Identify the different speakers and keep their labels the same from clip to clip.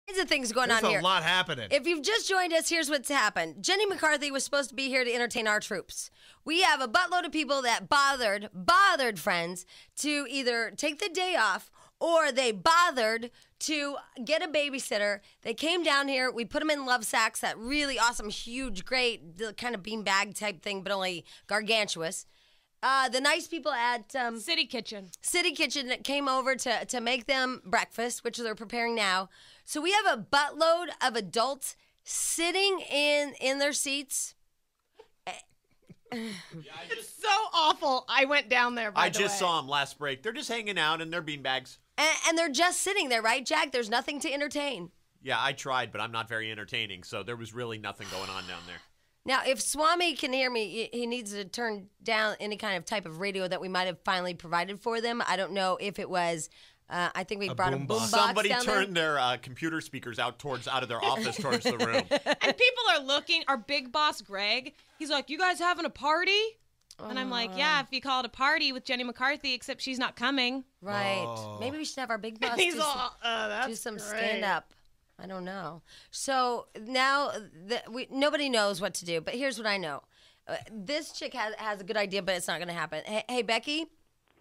Speaker 1: Of things going on here.
Speaker 2: There's a lot happening.
Speaker 1: If you've just joined us, here's what's happened. Jenny McCarthy was supposed to be here to entertain our troops. We have a buttload of people that bothered friends to either take the day off or they bothered to get a babysitter. They came down here. We put them in love sacks, that really awesome, huge, great, kind of beanbag type thing, but only gargantuous. The nice people at
Speaker 3: City Kitchen
Speaker 1: that came over to make them breakfast, which they're preparing now. So we have a buttload of adults sitting in their seats.
Speaker 3: It's so awful. I went down there, by the way.
Speaker 4: I just saw them last break. They're just hanging out in their beanbags.
Speaker 1: And they're just sitting there, right, Jack? There's nothing to entertain.
Speaker 4: Yeah, I tried, but I'm not very entertaining, so there was really nothing going on down there.
Speaker 1: Now, if Swami can hear me, he needs to turn down any kind of type of radio that we might have finally provided for them. I don't know if it was, I think we brought a boombox.
Speaker 4: Somebody
Speaker 1: down
Speaker 4: turned their computer speakers out of their office towards the room.
Speaker 3: And people are looking. Our big boss, Greg, he's like, you guys having a party? And I'm like, yeah, if you call it a party with Jenny McCarthy, except she's not coming.
Speaker 1: Right. Maybe we should have our big boss do some stand-up. I don't know. So now nobody knows what to do, but here's what I know. This chick has a good idea, but it's not going to happen. Hey, Becky?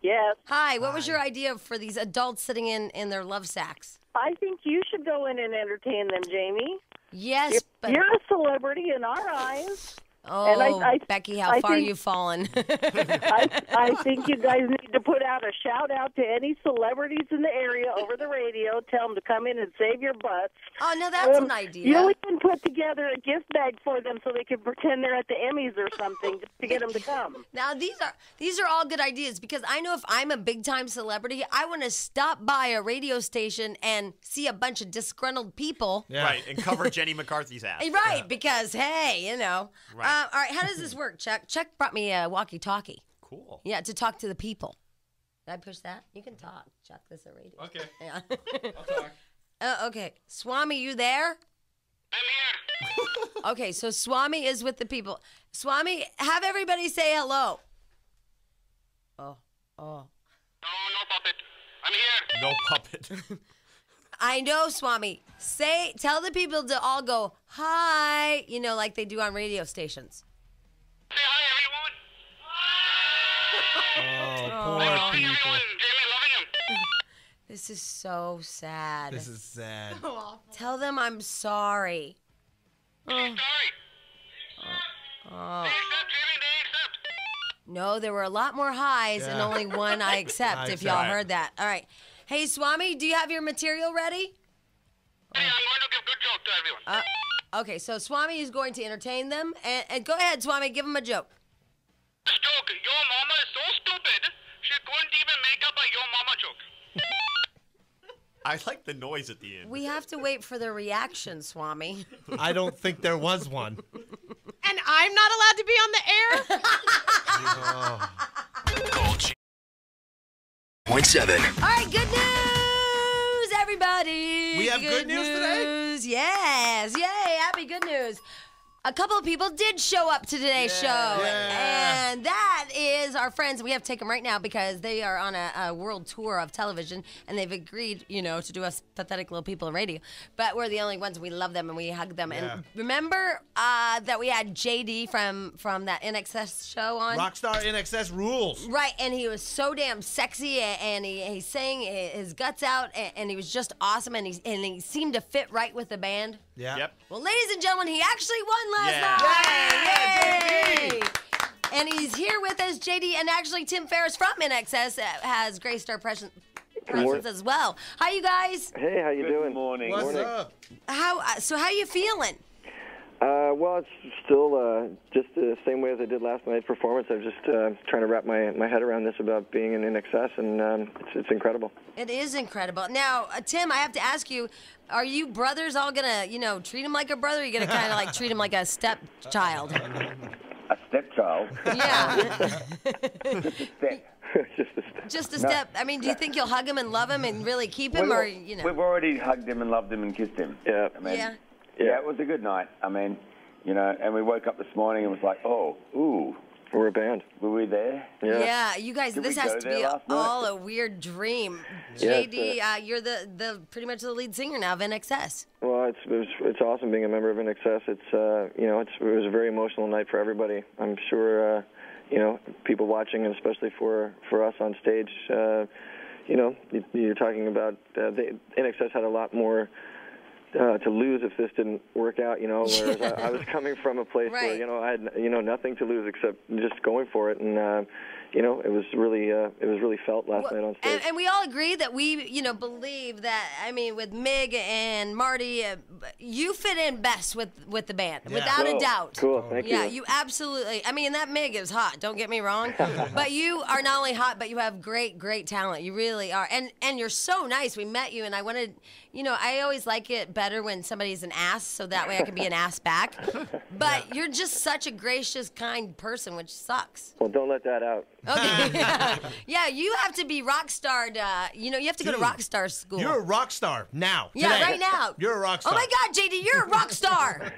Speaker 5: Yes.
Speaker 1: Hi, what was your idea for these adults sitting in their love sacks?
Speaker 5: I think you should go in and entertain them, Jamie.
Speaker 1: Yes, but...
Speaker 5: You're a celebrity in our eyes.
Speaker 1: Oh,
Speaker 5: and
Speaker 1: Becky, how far you've fallen.
Speaker 5: I think you guys need to put out a shout-out to any celebrities in the area over the radio. Tell them to come in and save your butts.
Speaker 1: Oh, no, that's an idea.
Speaker 5: You'll even put together a gift bag for them so they can pretend they're at the Emmys or something just to get them to come.
Speaker 1: Now, these are all good ideas because I know if I'm a big-time celebrity, I want to stop by a radio station and see a bunch of disgruntled people.
Speaker 4: Yeah. Right, and cover Jenny McCarthy's ass.
Speaker 1: Right, because, hey, you know.
Speaker 4: Right.
Speaker 1: All right, how does this work, Chuck? Chuck brought me a walkie-talkie.
Speaker 4: Cool.
Speaker 1: Yeah, to talk to the people. Did I push that? You can talk, Chuck. This is a radio.
Speaker 2: Okay.
Speaker 1: Yeah.
Speaker 2: I'll talk.
Speaker 1: Okay. Swami, you there?
Speaker 6: I'm here.
Speaker 1: Okay, so Swami is with the people. Swami, have everybody say hello. Oh.
Speaker 6: No puppet. I'm here.
Speaker 4: No puppet.
Speaker 1: I know, Swami. Tell the people to all go, hi, like they do on radio stations.
Speaker 6: Say hi, everyone.
Speaker 2: Oh, poor
Speaker 6: Loving
Speaker 2: people.
Speaker 6: everyone. Jamie, loving him.
Speaker 1: This is so sad.
Speaker 2: This is sad.
Speaker 1: Tell them I'm sorry.
Speaker 6: Sorry.
Speaker 1: Oh.
Speaker 6: They accept, Jamie. They accept.
Speaker 1: No, there were a lot more highs and only one I accept, if y'all heard that. All right. Hey, Swami, do you have your material ready?
Speaker 6: Hey, I'm going to give good joke to everyone.
Speaker 1: Okay, so Swami is going to entertain them. And go ahead, Swami, give them a joke.
Speaker 6: This joke, your mama is so stupid, she couldn't even make up a your mama joke.
Speaker 4: I like the noise at the end.
Speaker 1: We have to wait for the reaction, Swami.
Speaker 2: I don't think there was one.
Speaker 3: And I'm not allowed to be on the air?
Speaker 7: Gold 0.7.
Speaker 1: All right, good news, everybody.
Speaker 2: We have good news today?
Speaker 1: Yes. Yay, happy good news. A couple of people did show up to today's show.
Speaker 2: Yeah.
Speaker 1: And that is our friends. We have to take them right now because they are on a world tour of television, and they've agreed, to do us pathetic little people in radio. But we're the only ones. We love them, and we hug them.
Speaker 2: Yeah.
Speaker 1: And remember that we had JD from that INXS show on?
Speaker 2: Rockstar INXS rules.
Speaker 1: Right, and he was so damn sexy, and he sang his guts out, and he was just awesome, and he seemed to fit right with the band.
Speaker 2: Yeah.
Speaker 4: Yep.
Speaker 1: Well, ladies and gentlemen, he actually won last
Speaker 4: Yeah.
Speaker 1: night. Yay! And he's here with us, JD, and actually Tim Ferriss from INXS has graced our presence as well. Hi, you guys.
Speaker 8: Hey, how you doing?
Speaker 9: Good morning.
Speaker 2: What's up?
Speaker 1: How you feeling?
Speaker 8: Well, it's still just the same way as I did last night's performance. I'm just trying to wrap my head around this about being in INXS, and it's incredible.
Speaker 1: It is incredible. Now, Tim, I have to ask you, are you brothers all gonna, treat him like a brother? Or are you gonna kind of treat him like a stepchild?
Speaker 9: A stepchild?
Speaker 1: Yeah.
Speaker 8: Just a step.
Speaker 1: Just a step. I mean, do you think you'll hug him and love him and really keep him, or
Speaker 9: We've already hugged him and loved him and kissed him.
Speaker 8: Yeah.
Speaker 9: I mean,
Speaker 1: Yeah.
Speaker 9: Yeah, it was a good night. I mean, and we woke up this morning and was like, oh, ooh,
Speaker 8: We're a band.
Speaker 9: Were we there?
Speaker 1: Yeah, you guys,
Speaker 9: Did
Speaker 1: this
Speaker 9: we
Speaker 1: has
Speaker 9: go
Speaker 1: to
Speaker 9: there
Speaker 1: be
Speaker 9: last night?
Speaker 1: all a weird dream.
Speaker 8: Yeah,
Speaker 1: JD, you're the pretty much the lead singer now of INXS.
Speaker 8: Well, it's awesome being a member of INXS. It was a very emotional night for everybody. I'm sure people watching, and especially for us on stage. You're talking about INXS had a lot more to lose if this didn't work out. Whereas I was coming from a place
Speaker 1: Right.
Speaker 8: where I had nothing to lose except just going for it, and it was really felt last night on stage.
Speaker 1: And we all agree that we, believe that, with Mig and Marty, you fit in best with the band, without a doubt.
Speaker 8: Cool, thank you.
Speaker 1: Yeah, you absolutely, that Mig is hot, don't get me wrong. But you are not only hot, but you have great, great talent. You really are. And you're so nice. We met you, and I wanted, I always like it better when somebody's an ass, so that way I can be an ass back. But you're just such a gracious, kind person, which sucks.
Speaker 8: Well, don't let that out.
Speaker 1: Okay. Yeah, you have to be rock star. You have to go to rock star school.
Speaker 2: You're a rock star now.
Speaker 1: Yeah,
Speaker 2: today.
Speaker 1: right now.
Speaker 2: You're a rock star.
Speaker 1: Oh my God, JD, you're a rock star.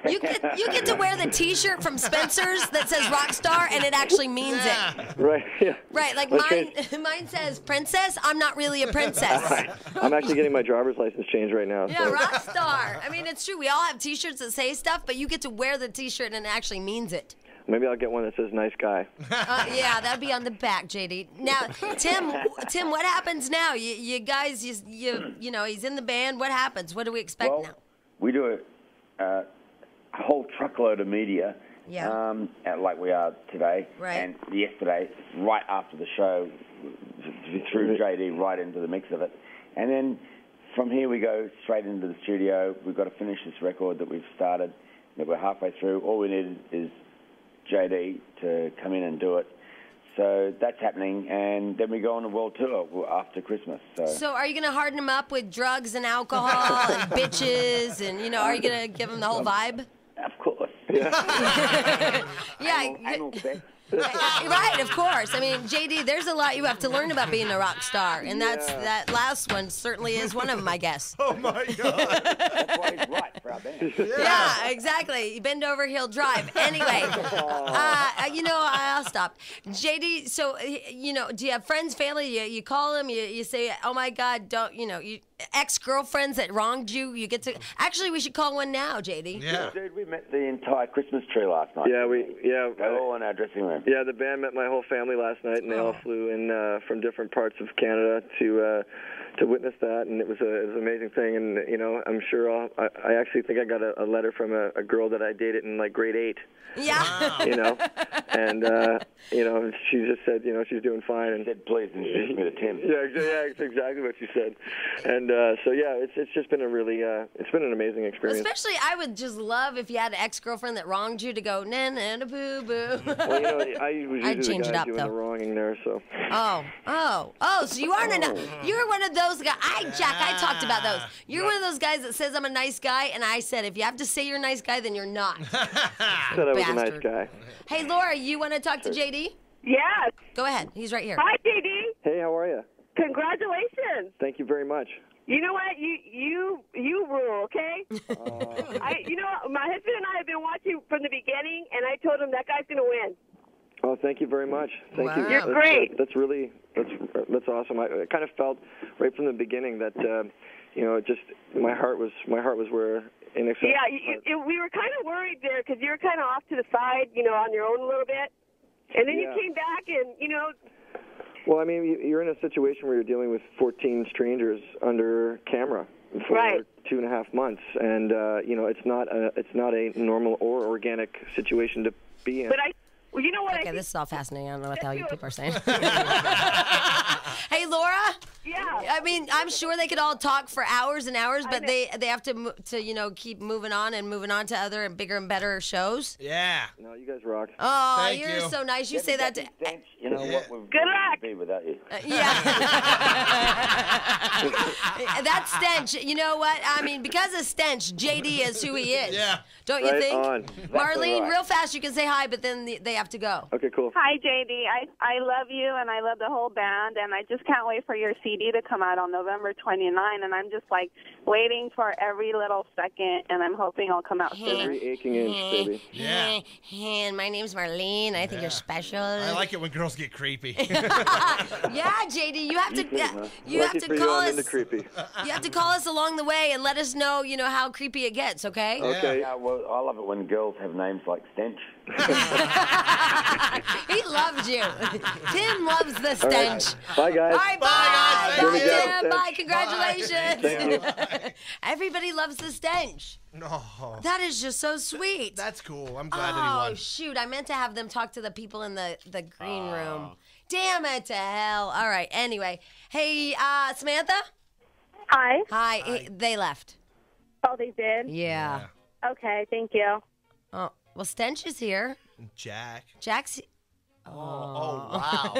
Speaker 1: You get to wear the T-shirt from Spencer's that says rock star, and it actually means it.
Speaker 8: Right. Yeah.
Speaker 1: Right, like
Speaker 8: Let's
Speaker 1: mine says princess. I'm not really a princess.
Speaker 8: I'm actually getting my driver's license changed right now.
Speaker 1: Yeah,
Speaker 8: so.
Speaker 1: rock star. It's true. We all have T-shirts that say stuff, but you get to wear the T-shirt, and it actually means it.
Speaker 8: Maybe I'll get one that says "nice guy."
Speaker 1: Yeah, that'd be on the back, JD. Now, Tim, what happens now? You guys, he's in the band. What happens? What do we expect now?
Speaker 9: We do a whole truckload of media, like we are today,
Speaker 1: Right.
Speaker 9: and yesterday, right after the show, threw JD right into the mix of it, and then from here we go straight into the studio. We've got to finish this record that we've started, that we're halfway through. All we need is JD to come in and do it. So that's happening, and then we go on a world tour after Christmas.
Speaker 1: So are you going to harden him up with drugs and alcohol and bitches, and, are you going to give him the whole vibe?
Speaker 9: Of course.
Speaker 1: Yeah.
Speaker 9: Anal sex.
Speaker 1: Right, of course. JD, there's a lot you have to learn about being a rock star, and that last one certainly is one of them, I guess.
Speaker 2: Oh my God.
Speaker 9: That's why he's right for our band.
Speaker 1: Yeah, exactly. You bend over, he'll drive. Anyway, I'll stop. JD, so, do you have friends, family? You call them, you say, oh my God, ex-girlfriends that wronged you, you get to, actually, we should call one now, JD.
Speaker 2: Yeah.
Speaker 9: Dude, we met the entire Christmas tree last night. They're all in our dressing room.
Speaker 8: Yeah, the band met my whole family last night, and they all flew in from different parts of Canada to witness that, and it was an amazing thing. And I'm sure I actually think I got a letter from a girl that I dated in like grade 8.
Speaker 1: Yeah.
Speaker 8: And she just said she's doing fine. And
Speaker 9: She said, please introduce me to Tim.
Speaker 8: yeah, it's exactly what she said. And it's just been it's been an amazing experience.
Speaker 1: Especially, I would just love if you had an ex-girlfriend that wronged you to go, na na na boo boo.
Speaker 8: Well, I was
Speaker 1: I'd
Speaker 8: usually
Speaker 1: change
Speaker 8: the
Speaker 1: it
Speaker 8: guy
Speaker 1: up,
Speaker 8: doing
Speaker 1: though.
Speaker 8: the wronging there, so.
Speaker 1: So you aren't you're one of those guys. Jack, I talked about those. You're one of those guys that says I'm a nice guy, and I said if you have to say you're a nice guy, then you're not.
Speaker 8: Said I was a nice
Speaker 1: Bastard.
Speaker 8: guy.
Speaker 1: Hey, Laura, you want to talk to JD?
Speaker 5: Yes.
Speaker 1: Go ahead. He's right here.
Speaker 5: Hi, JD.
Speaker 8: Hey, how are you?
Speaker 5: Congratulations.
Speaker 8: Thank you very much.
Speaker 5: You know what? You rule, okay? My husband and I have been watching from the beginning, and I told him that guy's going to win.
Speaker 8: Oh, thank you very much. Thank you.
Speaker 1: Wow.
Speaker 5: You're great.
Speaker 8: That's awesome. I kind of felt right from the beginning that my heart was where INXS.
Speaker 5: Yeah, we were kind of worried there because you were kind of off to the side, on your own a little bit, and then you came back and
Speaker 8: Well, you're in a situation where you're dealing with 14 strangers under camera for 2.5 months, and it's not a normal or organic situation to be in.
Speaker 5: But you know what?
Speaker 1: Okay, this is all fascinating. I don't know what the hell you people are saying. Hey, Laura?
Speaker 5: Yeah.
Speaker 1: I'm sure they could all talk for hours and hours, but they have to keep moving on to other and bigger and better shows.
Speaker 2: Yeah.
Speaker 8: No, you guys rock.
Speaker 1: Oh,
Speaker 2: Thank
Speaker 1: you're
Speaker 2: you.
Speaker 1: so nice. You say that to...
Speaker 9: Stench, you know what? We've
Speaker 5: Good luck.
Speaker 9: be without you.
Speaker 1: Yeah. That's Stench. You know what? Because of Stench, JD is who he is.
Speaker 2: Yeah.
Speaker 1: Don't you
Speaker 8: Right
Speaker 1: think?
Speaker 8: on.
Speaker 1: Marlene,
Speaker 9: right.
Speaker 1: real fast, you can say hi, but then they have to go.
Speaker 8: Okay, cool.
Speaker 7: Hi, JD. I love you, and I love the whole band, and I just can't wait for your CD. CD to come out on November 29, and I'm just like waiting for every little second, and I'm hoping it'll come out soon.
Speaker 8: Every aching inch, baby.
Speaker 2: Yeah.
Speaker 1: And my name's Marlene. I think you're special.
Speaker 2: I like it when girls get creepy.
Speaker 1: Yeah, JD, you have to you have to call us.
Speaker 8: Into creepy.
Speaker 1: You have to call us along the way and let us know, how creepy it gets, okay?
Speaker 8: Okay.
Speaker 9: Yeah, well, I love it when girls have names like Stench.
Speaker 1: He loves you. Tim loves the stench.
Speaker 8: Bye, guys.
Speaker 1: All right, bye.
Speaker 2: guys.
Speaker 1: Bye,
Speaker 8: Good job,
Speaker 1: Tim.
Speaker 8: Stench.
Speaker 1: Bye. Congratulations.
Speaker 8: Thank you.
Speaker 1: Everybody loves the stench.
Speaker 2: Oh,
Speaker 1: That is just so sweet.
Speaker 2: that's cool. I'm glad that he
Speaker 1: Oh,
Speaker 2: won.
Speaker 1: shoot. I meant to have them talk to the people in the green room. Damn it to hell. All right. Anyway. Hey, Samantha?
Speaker 7: Hi.
Speaker 1: Hi. Hey, they left.
Speaker 7: Oh, they did?
Speaker 1: Yeah.
Speaker 7: Okay, thank you.
Speaker 1: Oh, well, Stench is here.
Speaker 2: Jack.
Speaker 1: Jack's.
Speaker 4: Oh, wow.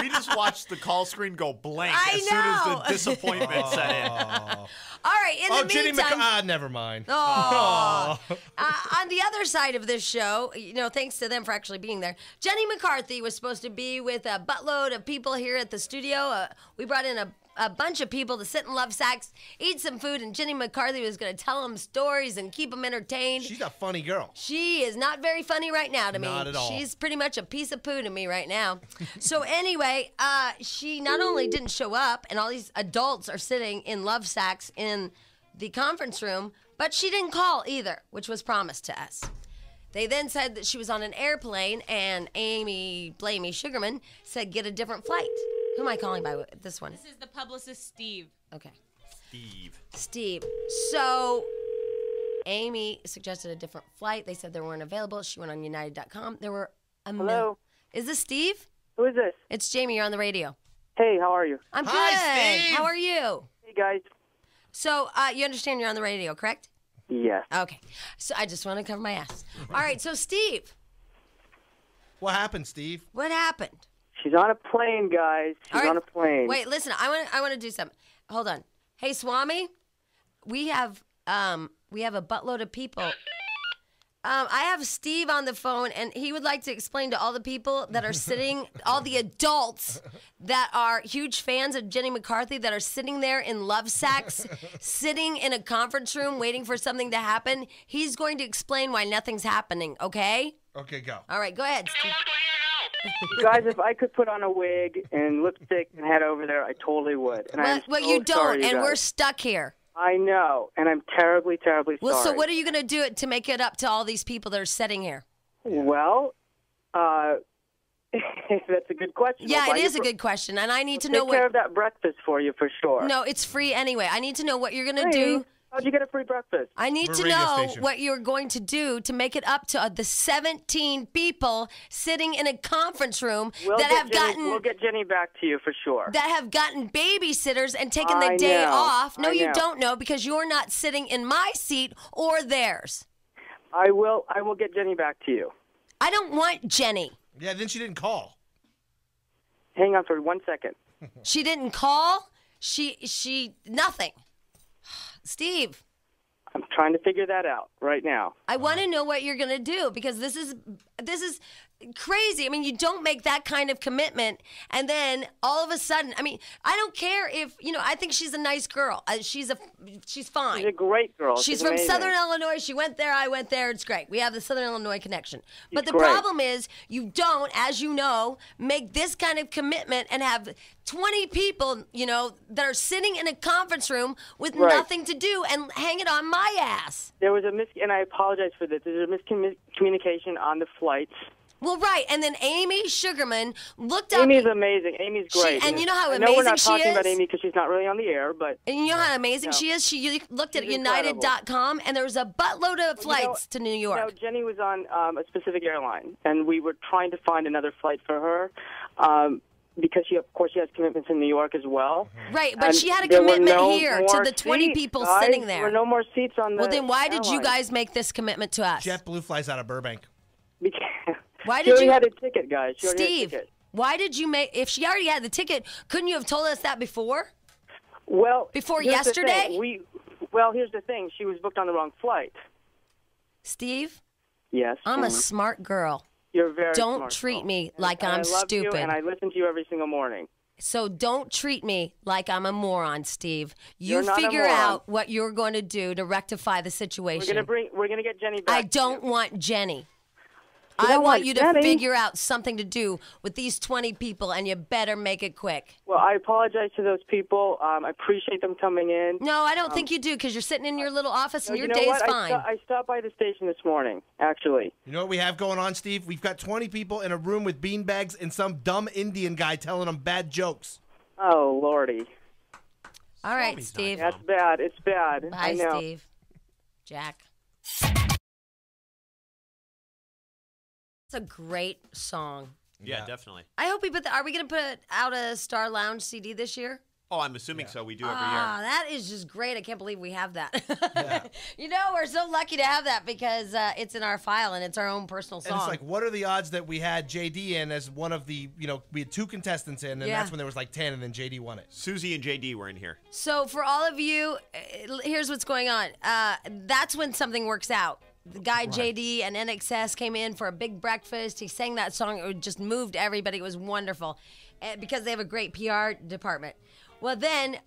Speaker 4: We just watched the call screen go blank
Speaker 1: I
Speaker 4: as soon as
Speaker 1: know.
Speaker 4: the disappointment set in.
Speaker 2: Oh,
Speaker 1: All right. In the
Speaker 2: Jenny
Speaker 1: meantime.
Speaker 2: never mind.
Speaker 1: Oh. On the other side of this show, thanks to them for actually being there, Jenny McCarthy was supposed to be with a buttload of people here at the studio. We brought in a bunch of people to sit in love sacks, eat some food, and Jenny McCarthy was going to tell them stories and keep them entertained.
Speaker 2: She's a funny girl.
Speaker 1: She is not very funny right now to me.
Speaker 2: Not at all.
Speaker 1: She's pretty much a piece of poo to me right now. So anyway, she not only didn't show up, and all these adults are sitting in love sacks in the conference room, but she didn't call either, which was promised to us. They then said that she was on an airplane, and Amy Blamey Sugarman said get a different flight. Who am I calling by this one?
Speaker 3: This is the publicist, Steve.
Speaker 1: Okay.
Speaker 4: Steve.
Speaker 1: So Amy suggested a different flight. They said they weren't available. She went on United.com. There were
Speaker 5: Hello?
Speaker 1: Is this Steve?
Speaker 5: Who is this?
Speaker 1: It's Jamie. You're on the radio.
Speaker 5: Hey, how are you?
Speaker 1: I'm
Speaker 2: Hi,
Speaker 1: good.
Speaker 2: Steve.
Speaker 1: How are you?
Speaker 5: Hey, guys.
Speaker 1: So you understand you're on the radio, correct?
Speaker 5: Yes.
Speaker 1: Okay. So I just want to cover my ass. All right. So Steve,
Speaker 2: What happened, Steve?
Speaker 1: what happened?
Speaker 5: She's on a plane, guys. She's
Speaker 1: All right.
Speaker 5: on a plane.
Speaker 1: Wait, listen. I want to do something. Hold on. Hey, Swami, we have a buttload of people. I have Steve on the phone, and he would like to explain to all the people that are sitting, all the adults that are huge fans of Jenny McCarthy that are sitting there in love sacks, sitting in a conference room waiting for something to happen. He's going to explain why nothing's happening, okay?
Speaker 2: Okay, go.
Speaker 1: All right, go ahead,
Speaker 6: I
Speaker 1: Steve.
Speaker 6: want to hear now.
Speaker 5: You guys, if I could put on a wig and lipstick and head over there, I totally would. And I'm
Speaker 1: Well,
Speaker 5: so
Speaker 1: you don't,
Speaker 5: sorry, you
Speaker 1: and
Speaker 5: guys.
Speaker 1: we're stuck here.
Speaker 5: I know, and I'm terribly, terribly
Speaker 1: Well,
Speaker 5: sorry.
Speaker 1: so what are you going to do to make it up to all these people that are sitting here?
Speaker 5: Well, that's a good question.
Speaker 1: Yeah,
Speaker 5: I'll buy
Speaker 1: it
Speaker 5: you
Speaker 1: is a good question, and I need to
Speaker 5: Take
Speaker 1: know
Speaker 5: care
Speaker 1: what.
Speaker 5: of that breakfast for you for sure.
Speaker 1: No, it's free anyway. I need to know what you're going to
Speaker 5: Hey,
Speaker 1: do.
Speaker 5: how'd you get a free breakfast?
Speaker 1: I need
Speaker 2: We're
Speaker 1: to
Speaker 2: a radio
Speaker 1: know
Speaker 2: station.
Speaker 1: what you're going to do to make it up to the 17 people sitting in a conference room
Speaker 5: We'll
Speaker 1: that
Speaker 5: get Jenny back to you for sure.
Speaker 1: have gotten babysitters and taken the
Speaker 5: I
Speaker 1: day
Speaker 5: know.
Speaker 1: off. No,
Speaker 5: I
Speaker 1: you
Speaker 5: know.
Speaker 1: don't know because you're not sitting in my seat or theirs.
Speaker 5: I will get Jenny back to you.
Speaker 1: I don't want Jenny.
Speaker 2: Yeah, then she didn't call.
Speaker 5: Hang on for 1 second.
Speaker 1: She didn't call. She nothing. Steve,
Speaker 5: I'm trying to figure that out right now.
Speaker 1: I want to know what you're going to do because this is crazy. I mean, you don't make that kind of commitment and then all of a sudden, I mean, I don't care if, I think she's a nice girl. She's fine.
Speaker 5: She's a great girl.
Speaker 1: She's
Speaker 5: She's
Speaker 1: from
Speaker 5: amazing.
Speaker 1: Southern Illinois. She went there. I went there. It's great. We have the Southern Illinois connection. But the
Speaker 5: great.
Speaker 1: problem is you don't, as you know, make this kind of commitment and have 20 people, that are sitting in a conference room with
Speaker 5: Right.
Speaker 1: nothing to do and hang it on my ass.
Speaker 5: There was and I apologize for this. There's a miscommunication on the flights.
Speaker 1: Well, right. And then Amy Sugarman looked up.
Speaker 5: Amy's amazing. Amy's great.
Speaker 1: and you know how
Speaker 5: I know we're not
Speaker 1: amazing she
Speaker 5: talking about
Speaker 1: is?
Speaker 5: Amy because she's not really on the air, but
Speaker 1: And you know how amazing
Speaker 5: No.
Speaker 1: she is? She looked at
Speaker 5: She's incredible.
Speaker 1: United.com, and there was a buttload of flights to New York.
Speaker 5: You know, Jenny was on a specific airline, and we were trying to find another flight for her because she, of course, she has commitments in New York as well.
Speaker 1: Right, but
Speaker 5: And
Speaker 1: she had a
Speaker 5: there were
Speaker 1: commitment
Speaker 5: no
Speaker 1: here to
Speaker 5: more
Speaker 1: the 20
Speaker 5: seats,
Speaker 1: people
Speaker 5: guys.
Speaker 1: sitting there.
Speaker 5: There were no more seats on the
Speaker 1: Well, then why did you
Speaker 5: airline.
Speaker 1: guys make this commitment to us?
Speaker 2: JetBlue flies out of Burbank.
Speaker 5: Because
Speaker 1: Why
Speaker 5: she
Speaker 1: did
Speaker 5: already
Speaker 1: you,
Speaker 5: had a ticket, guys. She already had a
Speaker 1: Steve?
Speaker 5: ticket.
Speaker 1: Why did you make? If she already had the ticket, couldn't you have told us that before?
Speaker 5: Well,
Speaker 1: Before
Speaker 5: here's the thing.
Speaker 1: yesterday?
Speaker 5: Here's the thing. She was booked on the wrong flight.
Speaker 1: Steve,
Speaker 5: Yes.
Speaker 1: I'm a
Speaker 5: Mhm.
Speaker 1: smart girl.
Speaker 5: You're very
Speaker 1: Don't
Speaker 5: smart,
Speaker 1: treat
Speaker 5: girl.
Speaker 1: me
Speaker 5: And-
Speaker 1: like
Speaker 5: and
Speaker 1: I'm
Speaker 5: I love
Speaker 1: stupid.
Speaker 5: You, and I listen to you every single morning.
Speaker 1: So don't treat me like I'm a moron, Steve. You
Speaker 5: You're not a
Speaker 1: figure
Speaker 5: moron.
Speaker 1: out what you're going to do to rectify the situation.
Speaker 5: We're gonna get Jenny back.
Speaker 1: I don't want Jenny.
Speaker 5: You
Speaker 1: I
Speaker 5: don't
Speaker 1: want
Speaker 5: want
Speaker 1: you to
Speaker 5: Jenny?
Speaker 1: figure out something to do with these 20 people, and you better make it quick.
Speaker 5: Well, I apologize to those people. I appreciate them coming in.
Speaker 1: No, I don't think you do, because you're sitting in your little office and
Speaker 5: No,
Speaker 1: your
Speaker 5: you know
Speaker 1: day's
Speaker 5: what?
Speaker 1: fine.
Speaker 5: I stopped by the station this morning, actually.
Speaker 2: You know what we have going on, Steve? We've got 20 people in a room with beanbags and some dumb Indian guy telling them bad jokes.
Speaker 5: Oh, Lordy.
Speaker 1: All right,
Speaker 4: Swami's
Speaker 1: Steve.
Speaker 4: not
Speaker 5: That's bad. It's bad. I
Speaker 1: Bye,
Speaker 5: know.
Speaker 1: Steve. Jack. It's a great song.
Speaker 4: Yeah, definitely.
Speaker 1: I hope we put. Are we going to put out a Star Lounge CD this year?
Speaker 4: Oh, I'm assuming so. We do every
Speaker 1: Ah,
Speaker 4: year.
Speaker 1: that is just great. I can't believe we have that. You know, we're so lucky to have that because it's in our file and it's our own personal song.
Speaker 2: And it's like, what are the odds that we had JD in as one of the, we had 2 contestants in, and
Speaker 1: Yeah.
Speaker 2: that's when there was like 10, and then JD won it.
Speaker 4: Susie and JD were in here.
Speaker 1: So for all of you, here's what's going on. That's when something works out. The guy JD and INXS came in for a big breakfast. He sang that song. It just moved everybody. It was wonderful because they have a great PR department. Well, then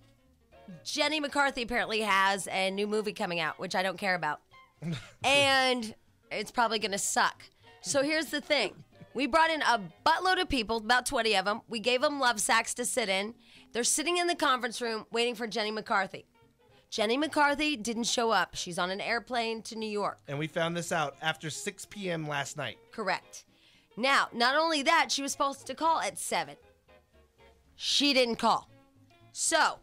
Speaker 1: Jenny McCarthy apparently has a new movie coming out, which I don't care about. And it's probably going to suck. So here's the thing. We brought in a buttload of people, about 20 of them. We gave them love sacks to sit in. They're sitting in the conference room waiting for Jenny McCarthy. Jenny McCarthy didn't show up. She's on an airplane to New York.
Speaker 2: And we found this out after 6 p.m. last night.
Speaker 1: Correct. Now, not only that, she was supposed to call at 7. She didn't call. So,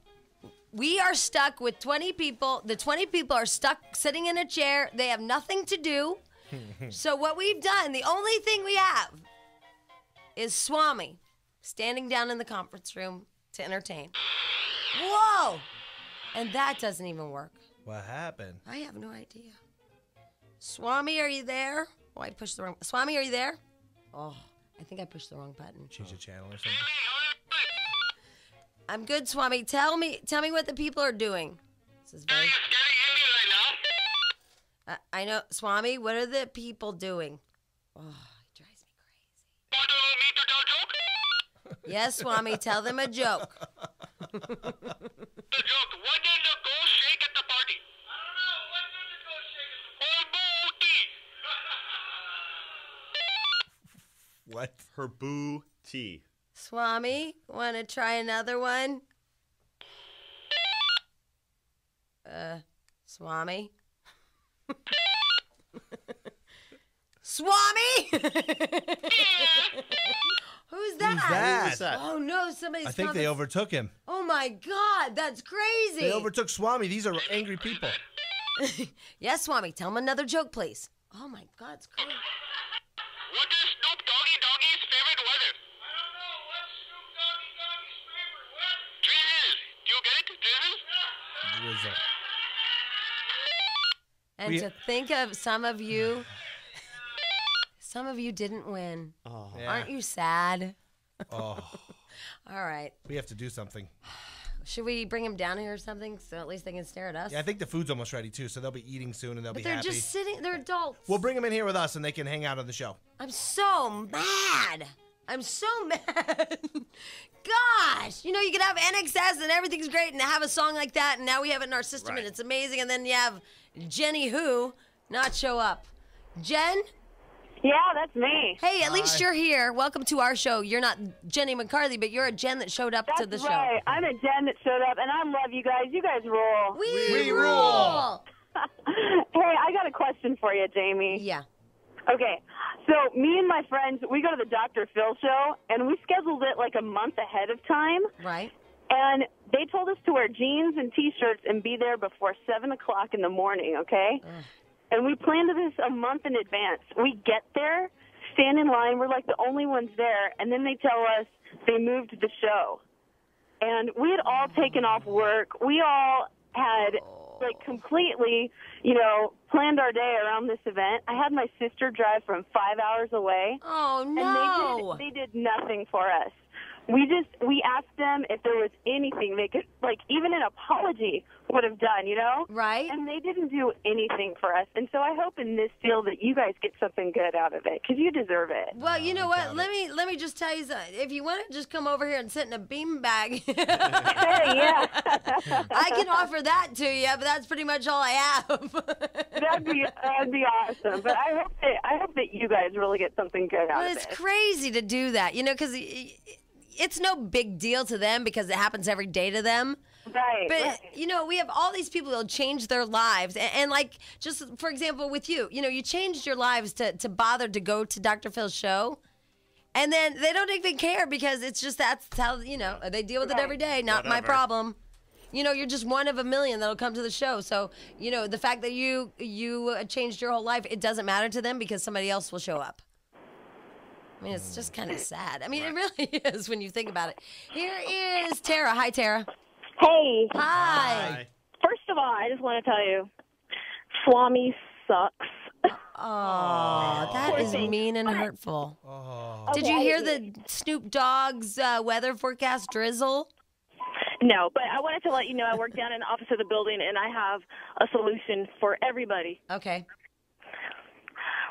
Speaker 1: we are stuck with 20 people. The 20 people are stuck sitting in a chair. They have nothing to do. So what we've done, the only thing we have is Swami standing down in the conference room to entertain. Whoa! And that doesn't even work.
Speaker 2: What happened?
Speaker 1: I have no idea. Swami, are you there? Oh, I pushed the wrong... Swami, are you there? Oh, I think I pushed the wrong button.
Speaker 2: Change the channel or something?
Speaker 1: I'm good, Swami. Tell me what the people are doing. This is very... I know, Swami. What are the people doing? Oh, it drives me crazy. Yes, Swami. Tell them a joke.
Speaker 6: The joke. What did the ghost shake at the party? I don't know. What did the ghost shake at the party?
Speaker 2: What?
Speaker 4: Her booty.
Speaker 1: Swami, want to try another one? Swami? Swami? Who's that?
Speaker 2: Who's that?
Speaker 1: Oh no, somebody's
Speaker 2: I think they overtook him.
Speaker 1: Oh my God, that's crazy.
Speaker 2: They overtook Swami. These are angry people.
Speaker 1: Yes, Swami, tell him another joke, please. Oh my God, it's crazy.
Speaker 6: What is Snoop Doggy Doggy's favorite weather? I don't know. What's Snoop Doggy Doggy's favorite weather? Drizzle. Do you get it? Drizzle?
Speaker 2: Drizzle.
Speaker 1: And to think of some of you didn't win.
Speaker 4: Oh.
Speaker 2: Yeah.
Speaker 1: Aren't you sad?
Speaker 2: Oh,
Speaker 1: All right.
Speaker 2: we have to do something.
Speaker 1: Should we bring them down here or something so at least they can stare at us?
Speaker 2: Yeah, I think the food's almost ready too, so they'll be eating soon and they'll
Speaker 1: But
Speaker 2: be
Speaker 1: they're
Speaker 2: happy.
Speaker 1: just sitting, they're adults.
Speaker 2: We'll bring them in here with us and they can hang out on the show.
Speaker 1: I'm so mad. I'm so mad. Gosh, you could have NXS and everything's great and have a song like that and now we have it in our system and it's amazing and then you have Jenny who not show up. Jen?
Speaker 7: Yeah, that's me.
Speaker 1: Hey, at least you're here. Welcome to our show. You're not Jenny McCarthy, but you're a Jen that showed up to the
Speaker 7: That's
Speaker 1: show.
Speaker 7: right. I'm a Jen that showed up, and I love you guys. You guys rule.
Speaker 1: We
Speaker 2: rule.
Speaker 7: Hey, I got a question for you, Jamie.
Speaker 1: Yeah.
Speaker 7: Okay, so me and my friends, we go to the Dr. Phil show, and we scheduled it like a month ahead of time.
Speaker 1: Right.
Speaker 7: And they told us to wear jeans and T-shirts and be there before 7 o'clock in the morning, okay? And we planned this a month in advance. We get there, stand in line. We're like the only ones there. And then they tell us they moved the show. And we had all taken off work. We all had, completely, planned our day around this event. I had my sister drive from 5 hours away.
Speaker 1: Oh, no.
Speaker 7: And they did nothing for us. we asked them if there was anything they could, like, even an apology would have done, you know?
Speaker 1: Right.
Speaker 7: And they didn't do anything for us. And so I hope in this deal that you guys get something good out of it, because you deserve it.
Speaker 1: Well, you know what? Let me just tell you something. If you want to just come over here and sit in a beanbag,
Speaker 7: Hey, yeah.
Speaker 1: I can offer that to you, but that's pretty much all I have.
Speaker 7: That'd be awesome. But I hope that you guys really get something good out
Speaker 1: Well,
Speaker 7: of
Speaker 1: it's
Speaker 7: it.
Speaker 1: crazy to do that, you know, because it's no big deal to them because it happens every day to them.
Speaker 7: Right.
Speaker 1: But,
Speaker 7: right.
Speaker 1: you know, we have all these people that'll change their lives. And like, just for example, with you, you know, you changed your lives to bother to go to Dr. Phil's show. And then they don't even care because it's just that's how, you know, they deal with it every day. Not my problem. You know, you're just one of a million that'll come to the show. So, you know, the fact that you changed your whole life, it doesn't matter to them because somebody else will show up. I mean, it's just kind of sad. I mean, it really is when you think about it. Here is Tara. Hi, Tara.
Speaker 10: Hey.
Speaker 1: Hi.
Speaker 10: First of all, I just want to tell you, Swami sucks.
Speaker 1: Oh, that is mean and hurtful. Did you hear the Snoop Dogg's weather forecast drizzle?
Speaker 10: No, but I wanted to let you know I work down in the office of the building, and I have a solution for everybody.
Speaker 1: Okay.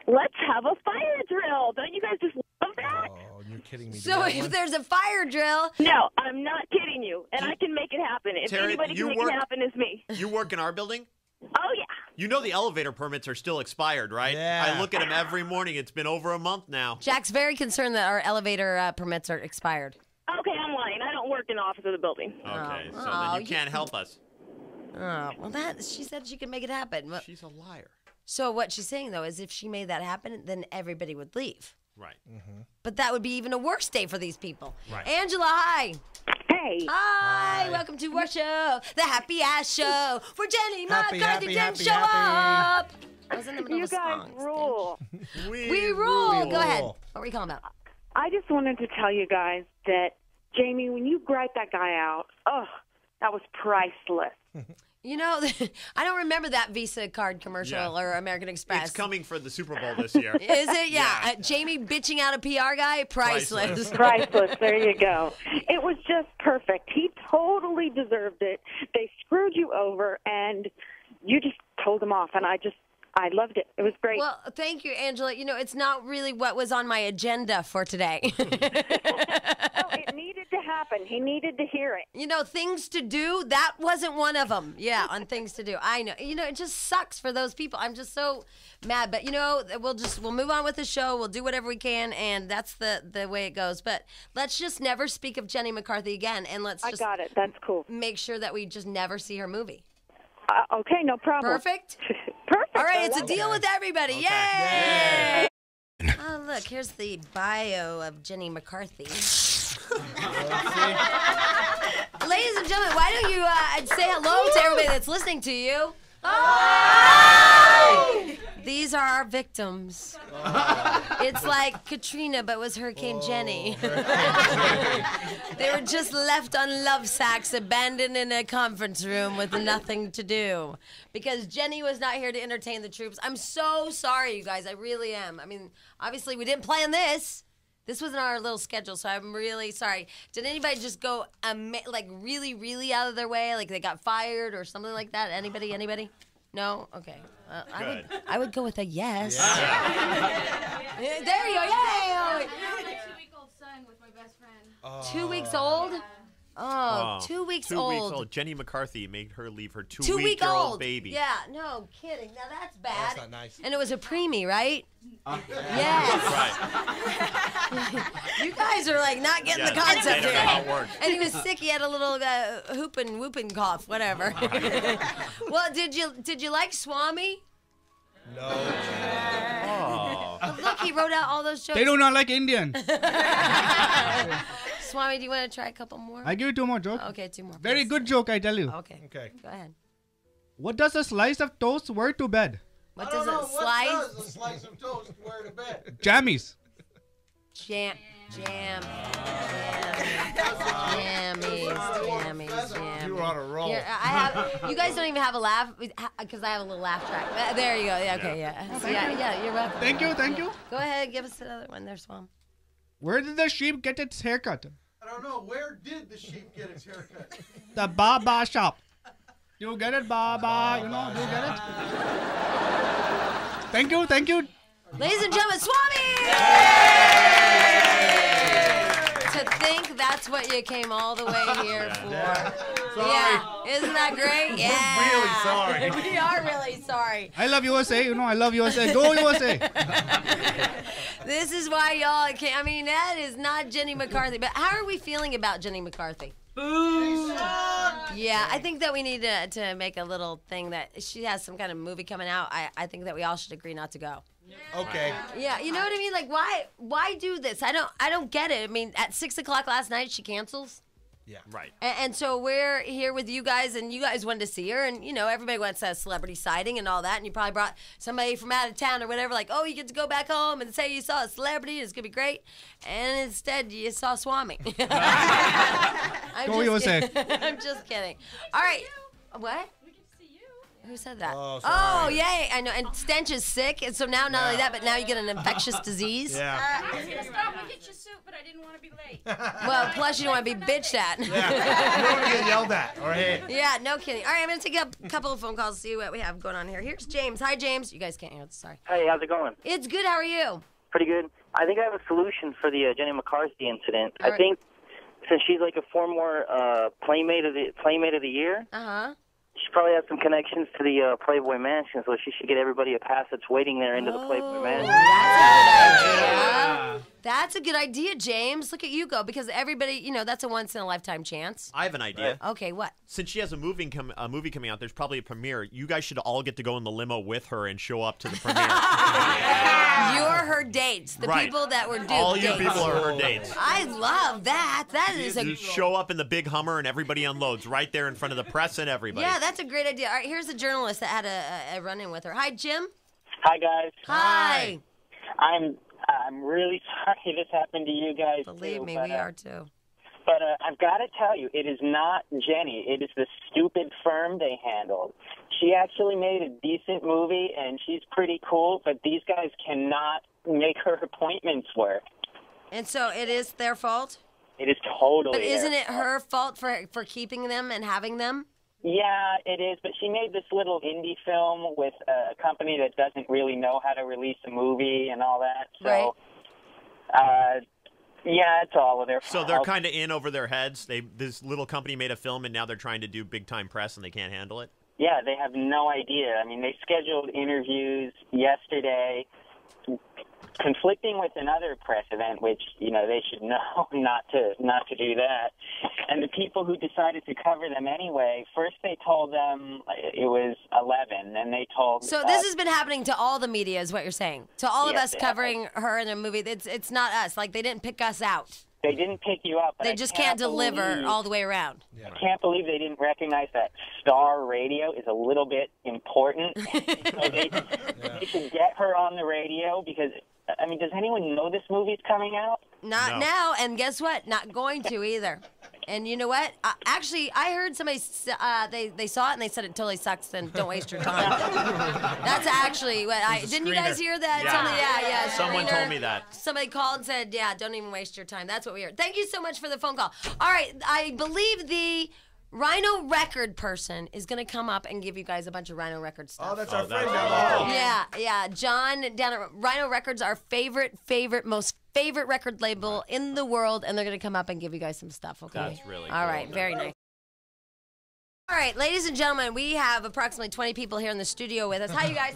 Speaker 10: Let's have a fire drill. Don't you guys just love that?
Speaker 2: Oh, you're kidding me.
Speaker 1: So if there's a fire drill...
Speaker 10: No, I'm not kidding you, and I can make it happen. If
Speaker 4: Tara,
Speaker 10: anybody
Speaker 4: you
Speaker 10: can make it happen, it's me.
Speaker 4: You work in our building?
Speaker 10: Oh, yeah.
Speaker 4: You know the elevator permits are still expired, right?
Speaker 2: Yeah.
Speaker 4: I look at them every morning. It's been over a month now.
Speaker 1: Jack's very concerned that our elevator permits are expired.
Speaker 10: Okay, I'm lying. I don't work in the office of the building.
Speaker 4: Okay, so
Speaker 1: Oh,
Speaker 4: then you can't help us.
Speaker 1: Oh, well, she said she could make it happen. Well,
Speaker 4: She's a liar.
Speaker 1: so what she's saying, though, is if she made that happen, then everybody would leave.
Speaker 4: Right.
Speaker 1: But that would be even a worse day for these people.
Speaker 4: Right.
Speaker 1: Angela, hi.
Speaker 10: Hey.
Speaker 1: Hi. Welcome to our show, the Happy Ass Show, where Jenny
Speaker 2: Happy,
Speaker 1: McCarthy
Speaker 2: happy,
Speaker 1: didn't
Speaker 2: happy,
Speaker 1: show
Speaker 2: happy.
Speaker 1: up. I was in the middle
Speaker 10: You
Speaker 1: of a
Speaker 10: guys
Speaker 1: song.
Speaker 10: rule.
Speaker 1: We rule. Go ahead. What were you calling about?
Speaker 11: I just wanted to tell you guys that, Jamie, when you griped that guy out, that was priceless.
Speaker 1: You know, I don't remember that Visa card commercial or American Express.
Speaker 4: It's coming for the Super Bowl this year.
Speaker 1: Is it? Yeah. Jamie bitching out a PR guy? Priceless.
Speaker 11: Priceless. There you go. It was just perfect. He totally deserved it. They screwed you over, and you just told him off, and I loved it. It was great.
Speaker 1: Well, thank you, Angela. You know, it's not really what was on my agenda for today.
Speaker 11: It needed to happen. He needed to hear it.
Speaker 1: You know, things to do, that wasn't one of them. Yeah, on things to do. I know. You know, it just sucks for those people. I'm just so mad. But, you know, we'll move on with the show. We'll do whatever we can, and that's the way it goes. But let's just never speak of Jenny McCarthy again, and let's just
Speaker 11: I got it. That's cool.
Speaker 1: make sure that we just never see her movie.
Speaker 11: Okay, no problem.
Speaker 1: Perfect?
Speaker 11: Perfect.
Speaker 1: All right,
Speaker 11: I
Speaker 1: it's a
Speaker 11: love
Speaker 1: deal
Speaker 11: it.
Speaker 1: with everybody. Yay! Oh, look, here's the bio of Jenny McCarthy. Ladies and gentlemen, why don't you say hello to everybody that's listening to you? Oh! These are our victims. It's like Katrina, but was Hurricane Jenny. They were just left on love sacks, abandoned in a conference room with nothing to do. Because Jenny was not here to entertain the troops. I'm so sorry, you guys. I really am. I mean, obviously, we didn't plan this. This wasn't our little schedule, so I'm really sorry. Did anybody just go like really, really out of their way? Like they got fired or something like that? Anybody? No? Okay. I would go with a yes. There you go. Yay!
Speaker 12: I have a 2-week-old son with my best friend.
Speaker 1: 2 weeks old? Oh, 2 weeks
Speaker 4: 2
Speaker 1: old.
Speaker 4: weeks old. Jenny McCarthy made her leave her
Speaker 1: 2
Speaker 4: two-week-old baby.
Speaker 1: Yeah, no kidding. Now that's bad.
Speaker 2: That's not nice.
Speaker 1: And it was a preemie, right? Yes.
Speaker 4: Right.
Speaker 1: You guys are like not getting the
Speaker 4: Yeah,
Speaker 1: concept
Speaker 4: they don't know
Speaker 1: here.
Speaker 4: how it works.
Speaker 1: And he was sick. He had a little whooping cough, whatever. Well, did you like Swami?
Speaker 2: No.
Speaker 4: Oh.
Speaker 1: Look, he wrote out all those jokes.
Speaker 13: They do not like Indian.
Speaker 1: Swami, do you want to try a couple more?
Speaker 13: I give you 2 more jokes.
Speaker 1: Okay, 2 more.
Speaker 13: Very
Speaker 1: please.
Speaker 13: good joke, I tell you.
Speaker 1: Okay. Go ahead.
Speaker 13: What does a slice of toast wear to bed?
Speaker 1: What does a slice?
Speaker 2: What does a slice of toast wear to bed?
Speaker 13: Jammies.
Speaker 1: Jammies.
Speaker 2: You were on a roll.
Speaker 1: Here, you guys don't even have a laugh because I have a little laugh track. There you go. Yeah, okay, yeah. So, yeah, you're welcome.
Speaker 13: Thank you.
Speaker 1: Go ahead, give us another one there, Swam.
Speaker 13: Where did the sheep get its haircut?
Speaker 2: I don't know. Where did the sheep get its haircut?
Speaker 13: The Baba shop. You get it, Baba? You know, you get it? Thank you, thank you.
Speaker 1: Ladies and gentlemen, Swami! To think that's what you came all the way here for. Yeah, isn't that great? Yeah.
Speaker 2: We're really sorry.
Speaker 1: We are really sorry.
Speaker 13: I love USA, you know, I love USA. Go USA.
Speaker 1: This is why y'all can't. I mean, that is not Jenny McCarthy. But how are we feeling about Jenny McCarthy? Boo! Yeah, I think that we need to make a little thing that she has some kind of movie coming out. I think that we all should agree not to go.
Speaker 2: Okay.
Speaker 1: Yeah, you know what I mean? Like, why do this? I don't get it. I mean, at 6 o'clock last night, she cancels.
Speaker 2: Yeah.
Speaker 4: Right.
Speaker 1: And so we're here with you guys, and you guys wanted to see her, and, you know, everybody wants to have celebrity sighting and all that, and you probably brought somebody from out of town or whatever, like, oh, you get to go back home and say you saw a celebrity, it's going to be great, and instead you saw Swami.
Speaker 13: Go USA.
Speaker 1: I'm just kidding. All right. What? Who said that?
Speaker 2: Oh,
Speaker 1: sorry. Yay. I know. And Stench is sick, and so now not only that, but now you get an infectious disease.
Speaker 2: Yeah.
Speaker 12: I was gonna stop and get your soup, but I didn't want to be late.
Speaker 1: Well, plus you don't want to be bitched at.
Speaker 2: Yeah. You don't want to get yelled at or hit.
Speaker 1: Yeah, no kidding. All right, I'm going to take a couple of phone calls to see what we have going on here. Here's James. Hi, James. You guys can't hear it. Sorry.
Speaker 14: Hey, how's it going?
Speaker 1: It's good. How are you?
Speaker 14: Pretty good. I think I have a solution for the Jenny McCarthy incident.
Speaker 1: All
Speaker 14: I think since she's like a former Playmate of the Year,
Speaker 1: Uh-huh.
Speaker 14: she probably has some connections to the Playboy Mansion, so she should get everybody a pass that's waiting there into the Playboy Mansion.
Speaker 1: That's a good idea, James. Look at you go, because everybody, you know, that's a once-in-a-lifetime chance.
Speaker 4: I have an idea.
Speaker 1: Okay, what?
Speaker 4: Since she has a movie coming out, there's probably a premiere. You guys should all get to go in the limo with her and show up to the premiere.
Speaker 1: You're her dates. The
Speaker 4: Right.
Speaker 1: people that were duped.
Speaker 4: All you
Speaker 1: dates.
Speaker 4: people are her dates.
Speaker 1: I love that. That is a...
Speaker 4: You show up in the big Hummer and everybody unloads right there in front of the press and everybody.
Speaker 1: Yeah, that's a great idea. All right, here's a journalist that had a run-in with her. Hi, Jim.
Speaker 15: Hi, guys.
Speaker 1: Hi.
Speaker 15: I'm really sorry this happened to you guys.
Speaker 1: Believe me,
Speaker 15: but,
Speaker 1: we are too.
Speaker 15: But I've got to tell you, it is not Jenny. It is the stupid firm they handled. She actually made a decent movie, and she's pretty cool, but these guys cannot make her appointments work.
Speaker 1: And so it is their fault?
Speaker 15: It is totally
Speaker 1: But isn't
Speaker 15: their
Speaker 1: it her fault for keeping them and having them?
Speaker 15: Yeah, it is, but she made this little indie film with a company that doesn't really know how to release a movie and all that. So, yeah, it's all of their fault.
Speaker 4: So they're kind of in over their heads. This little company made a film, and now they're trying to do big-time press, and they can't handle it?
Speaker 15: Yeah, they have no idea. I mean, they scheduled interviews yesterday, conflicting with another press event, which, you know, they should know not to do that. And the people who decided to cover them anyway, first they told them it was 11, and they told...
Speaker 1: So this has been happening to all the media, is what you're saying? To all of us
Speaker 15: Yes,
Speaker 1: covering her in a movie. It's not us. Like, they didn't pick us out.
Speaker 15: They didn't pick you up. But
Speaker 1: They
Speaker 15: I
Speaker 1: just can't deliver
Speaker 15: believe-
Speaker 1: all the way around.
Speaker 15: I can't believe they didn't recognize that Star Radio is a little bit important. So they should get her on the radio because, I mean, does anyone know this movie's coming out?
Speaker 1: Not now, and guess what? Not going to either. And you know what? Actually, I heard somebody, they saw it and they said it totally sucks, then don't waste your time. That's actually what didn't you guys hear that?
Speaker 4: Yeah.
Speaker 1: Yeah.
Speaker 4: Someone
Speaker 1: screener.
Speaker 4: told me that.
Speaker 1: Somebody called and said, yeah, don't even waste your time. That's what we heard. Thank you so much for the phone call. All right, I believe the Rhino Record person is going to come up and give you guys a bunch of Rhino Record stuff.
Speaker 2: Oh, that's our friend down the hall.
Speaker 1: Yeah. John down at Rhino Records, our most favorite record label in the world, and they're going to come up and give you guys some stuff, okay?
Speaker 4: That's really
Speaker 1: All
Speaker 4: cool.
Speaker 1: right, very nice. All right, ladies and gentlemen, we have approximately 20 people here in the studio with us. Hi, you guys.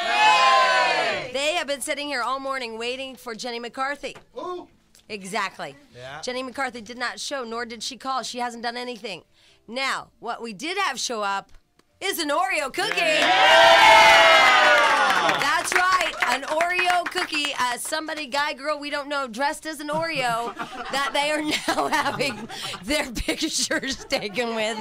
Speaker 1: Hey! They have been sitting here all morning waiting for Jenny McCarthy.
Speaker 2: Ooh.
Speaker 1: Exactly.
Speaker 2: Yeah.
Speaker 1: Jenny McCarthy did not show, nor did she call. She hasn't done anything. Now, what we did have show up is an Oreo cookie. That's right, an Oreo cookie. Somebody, guy, girl, we don't know, dressed as an Oreo that they are now having their pictures taken with.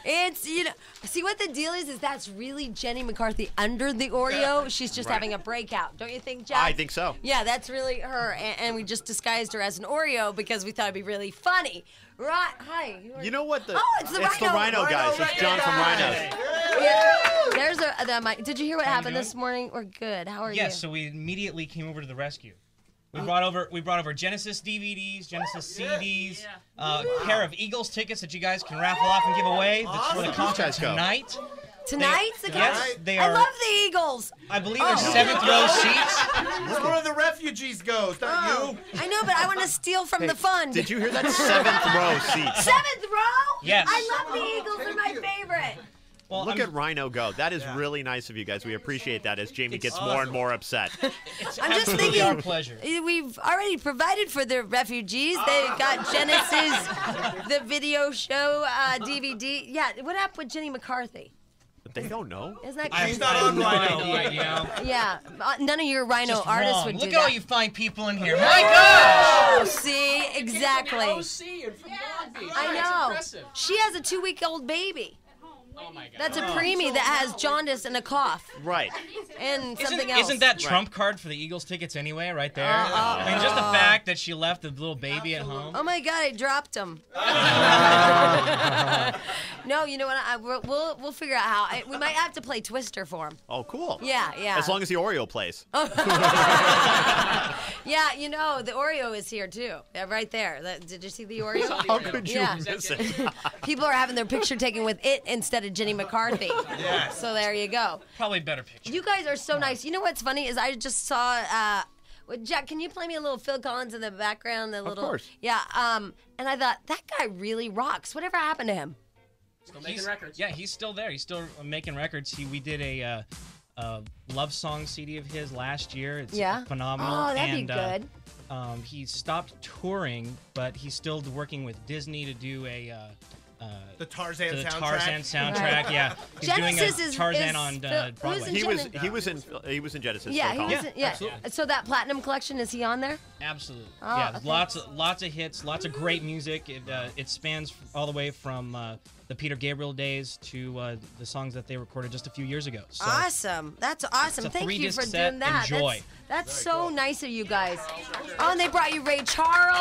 Speaker 1: It's, you know, see what the deal is that's really Jenny McCarthy under the Oreo. She's just
Speaker 4: Right.
Speaker 1: having a breakout. Don't you think, Jack?
Speaker 4: I think so.
Speaker 1: Yeah, that's really her, and we just disguised her as an Oreo because we thought it'd be really funny. Right? Hi.
Speaker 4: You know what?
Speaker 1: Oh, it's the
Speaker 4: Rhino guys. It's John from Rhinos.
Speaker 1: Yeah. There's the mic. Did you hear what happened this morning? We're good. How are you?
Speaker 16: Yes, so we immediately came over to the rescue. We brought over Genesis DVDs, Genesis CDs, a pair of Eagles tickets that you guys can raffle off and give away. That's for the concert tonight.
Speaker 1: Tonight's the concert?
Speaker 16: Yes, they are.
Speaker 1: I love the Eagles.
Speaker 16: I believe there's 7th row seats.
Speaker 2: Where one of the refugees goes, not you.
Speaker 1: I know, but I want to steal from the fund.
Speaker 4: Did you hear that? 7th row seats.
Speaker 1: 7th row?
Speaker 16: Yes.
Speaker 1: I love the Eagles. They're my favorite.
Speaker 16: Well,
Speaker 4: Look at Rhino go. That is really nice of you guys. We appreciate that as Jamie gets more and more upset.
Speaker 1: I'm just thinking,
Speaker 16: our pleasure.
Speaker 1: We've already provided for the refugees. They've got Genesis, the video show, DVD. Yeah, what happened with Jenny McCarthy?
Speaker 4: They don't know.
Speaker 1: Isn't that
Speaker 2: He's
Speaker 1: crazy?
Speaker 2: not on Rhino.
Speaker 1: Yeah, none of your Rhino
Speaker 16: Just
Speaker 1: artists
Speaker 16: wrong.
Speaker 1: would do
Speaker 16: Look
Speaker 1: that.
Speaker 16: at all you fine people in here. My gosh!
Speaker 1: Oh, see, exactly. I know. She has a 2-week-old baby.
Speaker 12: Oh my God.
Speaker 1: That's a preemie that has jaundice and a cough.
Speaker 4: Right.
Speaker 1: And something else.
Speaker 16: Isn't that trump card for the Eagles tickets anyway, right there? I mean, just the fact that she left the little baby at home.
Speaker 1: Oh my God, I dropped him. No, you know what? We'll figure out how. We might have to play Twister for him.
Speaker 4: Oh, cool.
Speaker 1: Yeah.
Speaker 4: As long as the Oreo plays.
Speaker 1: Yeah, you know, the Oreo is here too. Yeah, right there. Did you see the Oreo?
Speaker 4: How could you miss it?
Speaker 1: People are having their picture taken with it instead of Jenny McCarthy.
Speaker 2: Yes.
Speaker 1: So there you go.
Speaker 16: Probably better picture.
Speaker 1: You guys are so nice. You know what's funny is I just saw. Jack, can you play me a little Phil Collins in the background? Of
Speaker 4: course.
Speaker 1: Yeah. And I thought that guy really rocks. Whatever happened to him?
Speaker 12: Still making records.
Speaker 16: Yeah, he's still there. He's still making records. We did a love song CD of his last year. It's phenomenal.
Speaker 1: Oh, that'd be good.
Speaker 16: He stopped touring, but he's still working with Disney to do
Speaker 2: the Tarzan
Speaker 16: the
Speaker 2: soundtrack.
Speaker 16: Tarzan soundtrack. Yeah, he's
Speaker 1: Genesis
Speaker 16: doing
Speaker 1: is
Speaker 16: Tarzan on Broadway.
Speaker 4: He was in Genesis.
Speaker 1: Yeah,
Speaker 4: Phil
Speaker 1: he
Speaker 4: Collins.
Speaker 1: was. Yeah. So that platinum collection, is he on there?
Speaker 16: Absolutely.
Speaker 1: Oh,
Speaker 16: yeah,
Speaker 1: okay.
Speaker 16: lots of hits, lots of great music. It spans all the way from the Peter Gabriel days to the songs that they recorded just a few years ago. So
Speaker 1: Awesome. That's awesome.
Speaker 16: it's a
Speaker 1: Thank you for
Speaker 16: 3-disc set.
Speaker 1: doing that.
Speaker 16: Enjoy.
Speaker 1: That's so nice of you guys. Oh, and they brought you Ray Charles.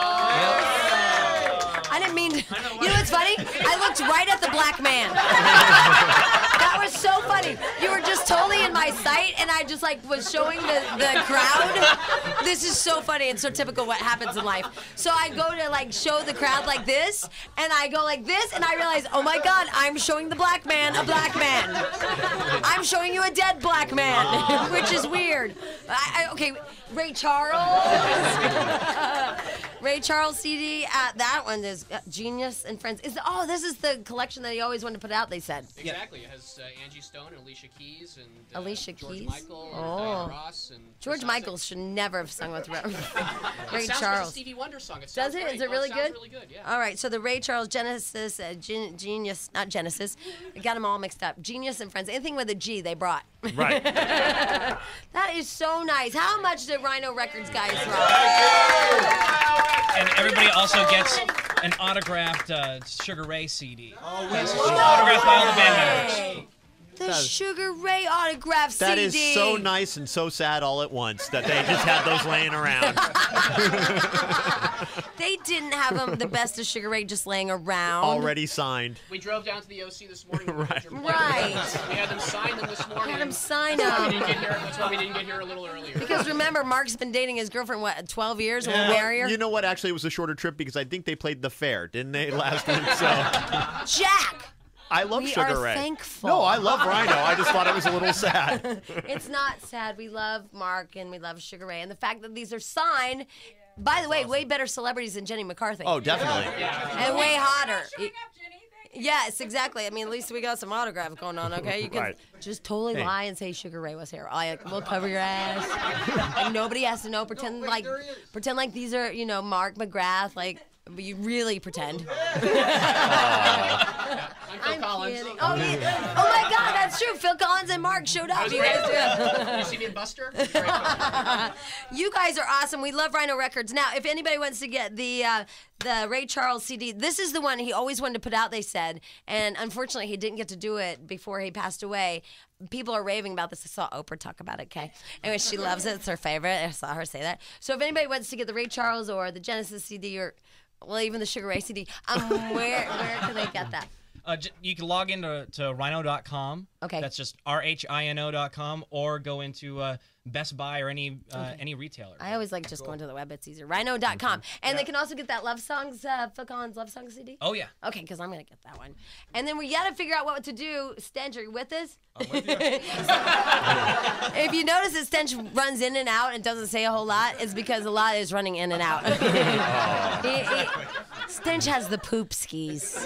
Speaker 1: I didn't mean to. You know what's funny? I looked right at the black man. That was so funny. You were just totally in my sight, and I just was showing the crowd. This is so funny and so typical what happens in life. So I go to show the crowd like this, and I go like this, and I realize, oh my God, I'm showing the black man a black man. I'm showing you a dead black man, which is weird. Okay, Ray Charles. Ray Charles CD. That one is Genius and Friends. This is the collection that he always wanted to put out, they said.
Speaker 12: Exactly. It has Angie Stone and Alicia Keys and
Speaker 1: Alicia
Speaker 12: George
Speaker 1: Keys?
Speaker 12: Michael and
Speaker 1: Oh.
Speaker 12: Diana Ross and
Speaker 1: George Michael should never have sung with Ray
Speaker 12: It sounds like
Speaker 1: Charles.
Speaker 12: a Stevie Wonder song. It
Speaker 1: Does
Speaker 12: sounds
Speaker 1: it?
Speaker 12: great.
Speaker 1: Is it
Speaker 12: Oh,
Speaker 1: really
Speaker 12: sounds
Speaker 1: good?
Speaker 12: really good, yeah.
Speaker 1: All right, so the Ray Charles Genesis, Genius, not Genesis. I got them all mixed up. Genius and Friends. Anything with a G they brought.
Speaker 4: Right.
Speaker 1: That is so nice. How much did Rhino Records guys rock?
Speaker 16: And everybody also gets an autographed Sugar Ray CD.
Speaker 2: Oh,
Speaker 16: Yes, autographed by all the band members.
Speaker 1: The Sugar Ray autograph CD.
Speaker 4: That is so nice and so sad all at once that they just had those laying around.
Speaker 1: They didn't have them, the best of Sugar Ray, just laying around.
Speaker 4: Already signed.
Speaker 12: We drove down to the OC this morning.
Speaker 4: Right.
Speaker 1: Right.
Speaker 12: We had them sign them this morning.
Speaker 1: Had them sign
Speaker 12: That's why we
Speaker 1: them.
Speaker 12: didn't get here. That's why we didn't get here a little earlier.
Speaker 1: Because remember, Mark's been dating his girlfriend, 12 years? And we'll marry her?
Speaker 4: You know what? Actually, it was a shorter trip because I think they played the fair, didn't they, last week? So
Speaker 1: Jack!
Speaker 4: I love
Speaker 1: We
Speaker 4: Sugar
Speaker 1: are
Speaker 4: Ray.
Speaker 1: thankful.
Speaker 4: No, I love Rhino. I just thought it was a little sad.
Speaker 1: It's not sad. We love Mark and we love Sugar Ray. And the fact that these are signed, by the way, way better celebrities than Jenny McCarthy.
Speaker 4: Oh, definitely.
Speaker 1: And way hotter. Yes, exactly. I mean, at least we got some autographs going on, okay? You can
Speaker 4: Right.
Speaker 1: just totally
Speaker 4: Hey.
Speaker 1: lie and say Sugar Ray was here. We'll cover your ass. Like, nobody has to know. Pretend like these are, Mark McGrath. You really pretend.
Speaker 12: I'm Phil Collins.
Speaker 1: kidding. Oh my God, that's true. Phil Collins and Mark showed up. You guys
Speaker 12: You see me in Buster?
Speaker 1: You guys are awesome. We love Rhino Records. Now, if anybody wants to get the Ray Charles CD, this is the one he always wanted to put out, they said. And unfortunately, he didn't get to do it before he passed away. People are raving about this. I saw Oprah talk about it, okay? Anyway, she loves it. It's her favorite. I saw her say that. So if anybody wants to get the Ray Charles or the Genesis CD or, even the Sugar Ray CD, where can they get that?
Speaker 16: You can log into Rhino.com.
Speaker 1: Okay.
Speaker 16: That's just rhino.com, or go into Best Buy or any retailer.
Speaker 1: I always like just going to the web. It's easier. Rhino.com. And they can also get that Love Songs, Phil Collins Love Songs CD.
Speaker 16: Oh, yeah.
Speaker 1: Okay, because I'm going to get that one. And then we got to figure out what to do. Stench, are you with us?
Speaker 2: I'm with you.
Speaker 1: If you notice that Stench runs in and out and doesn't say a whole lot, it's because a lot is running in and out. Stench has the poop skis.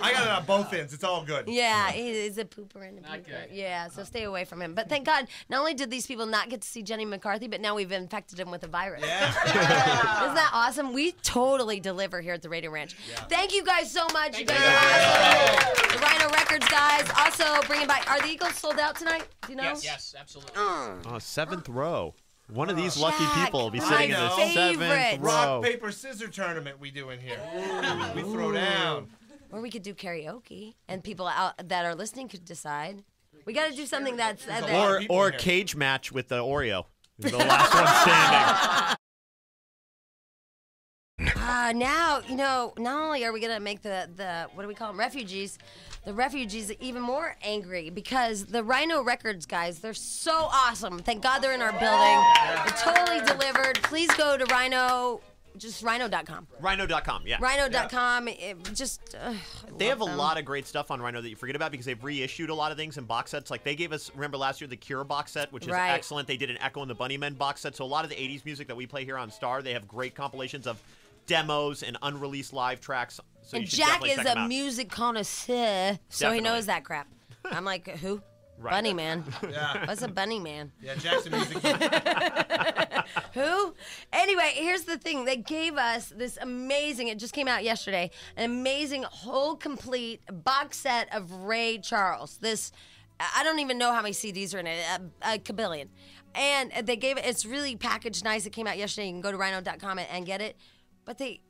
Speaker 2: I got it on both ends. It's all good.
Speaker 1: Yeah, he's a pooper and a pooper. Yeah, so stay away from him. But thank God, not only did these people not get to see Jenny McCarthy, but now we've infected him with a virus. Yeah. Isn't that awesome? We totally deliver here at the Radio Ranch. Yeah. Thank you guys so much. You guys are awesome. The Rhino Records guys. Also bringing back, are the Eagles sold out tonight? Do you know?
Speaker 12: Yes, absolutely.
Speaker 4: Seventh row. One of these lucky people will be
Speaker 1: my
Speaker 4: sitting in the
Speaker 1: favorite.
Speaker 4: seventh row.
Speaker 2: Rock, paper, scissors tournament we do in here. We throw down.
Speaker 1: Or we could do karaoke, and people out that are listening could decide. We got to do something that's...
Speaker 4: Or cage match with the Oreo. The last one standing.
Speaker 1: Now, you know, not only are we going to make the what do we call them, refugees, the refugees even more angry because the Rhino Records guys, they're so awesome. Thank God they're in our building. They're totally delivered. Please go to just rhino.com.
Speaker 4: Rhino.com, yeah.
Speaker 1: Rhino.com.
Speaker 4: They have a lot of great stuff on Rhino that you forget about because they've reissued a lot of things in box sets. Like they gave us, remember last year, the Cure box set, which is excellent. They did an Echo and the Bunnymen box set. So a lot of the 80s music that we play here on Star, they have great compilations of demos and unreleased live tracks. So
Speaker 1: and
Speaker 4: you should
Speaker 1: Jack
Speaker 4: definitely
Speaker 1: is
Speaker 4: check them
Speaker 1: a
Speaker 4: out.
Speaker 1: music connoisseur, so he knows that crap. I'm like, who?
Speaker 4: Right.
Speaker 1: Bunny Man.
Speaker 2: Yeah.
Speaker 1: What's a bunny man?
Speaker 2: Yeah, Jack's a music.
Speaker 1: Who? Anyway, here's the thing. They gave us this amazing, it just came out yesterday, an amazing whole complete box set of Ray Charles. This, I don't even know how many CDs are in it, a kabillion. And they gave it, it's really packaged nice. It came out yesterday. You can go to rhino.com and get it. But they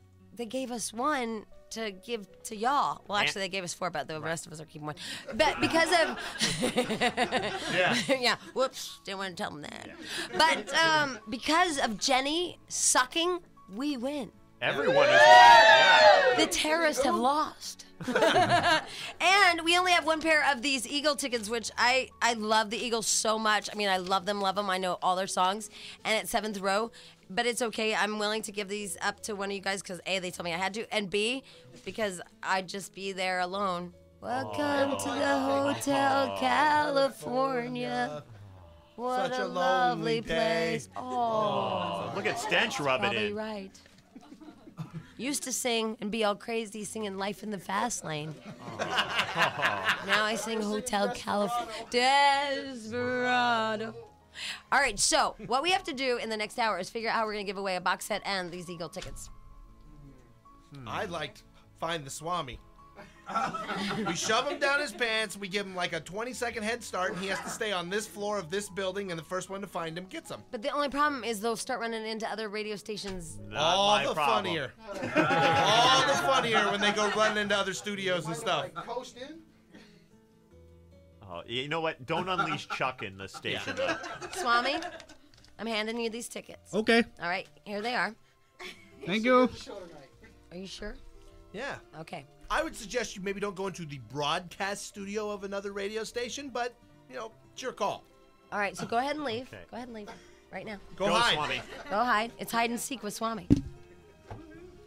Speaker 1: gave us one to give to y'all. Well, actually, they gave us 4, but the rest of us are keeping one. But because of... yeah. Whoops. Didn't want to tell them that. But because of Jenny sucking, we win.
Speaker 4: Everyone is winning.
Speaker 1: The terrorists have lost. And we only have one pair of these Eagle tickets, which I love the Eagles so much. I mean, I love them. I know all their songs. And at 7th row. But it's okay. I'm willing to give these up to one of you guys because A, they told me I had to, and B, because I'd just be there alone. Welcome to the Hotel California. What
Speaker 2: Such
Speaker 1: a
Speaker 2: a
Speaker 1: lovely
Speaker 2: lonely
Speaker 1: place.
Speaker 2: day.
Speaker 1: Oh.
Speaker 4: Look at Stench rubbing
Speaker 1: Probably
Speaker 4: in.
Speaker 1: right. Used to sing and be all crazy singing Life in the Fast Lane. Now I sing Hotel California. Desperado. All right, so what we have to do in the next hour is figure out how we're going to give away a box set and these Eagle tickets.
Speaker 2: I'd like to find the Swami. We shove him down his pants. We give him like a 20-second head start, and he has to stay on this floor of this building, and the first one to find him gets him.
Speaker 1: But the only problem is they'll start running into other radio stations.
Speaker 2: All the funnier. All the funnier when they go running into other studios and stuff.
Speaker 4: Oh, you know what? Don't unleash Chuck in the station. Though.
Speaker 1: Swami, I'm handing you these tickets.
Speaker 13: Okay.
Speaker 1: All right, here they are.
Speaker 13: Thank you.
Speaker 1: Are you sure?
Speaker 2: Yeah.
Speaker 1: Okay.
Speaker 2: I would suggest you maybe don't go into the broadcast studio of another radio station, but, you know, it's your call.
Speaker 1: All right, so go ahead and leave. Okay. Go ahead and leave right now.
Speaker 2: Go hide.
Speaker 4: Swami.
Speaker 1: Go hide. It's hide and seek with Swami.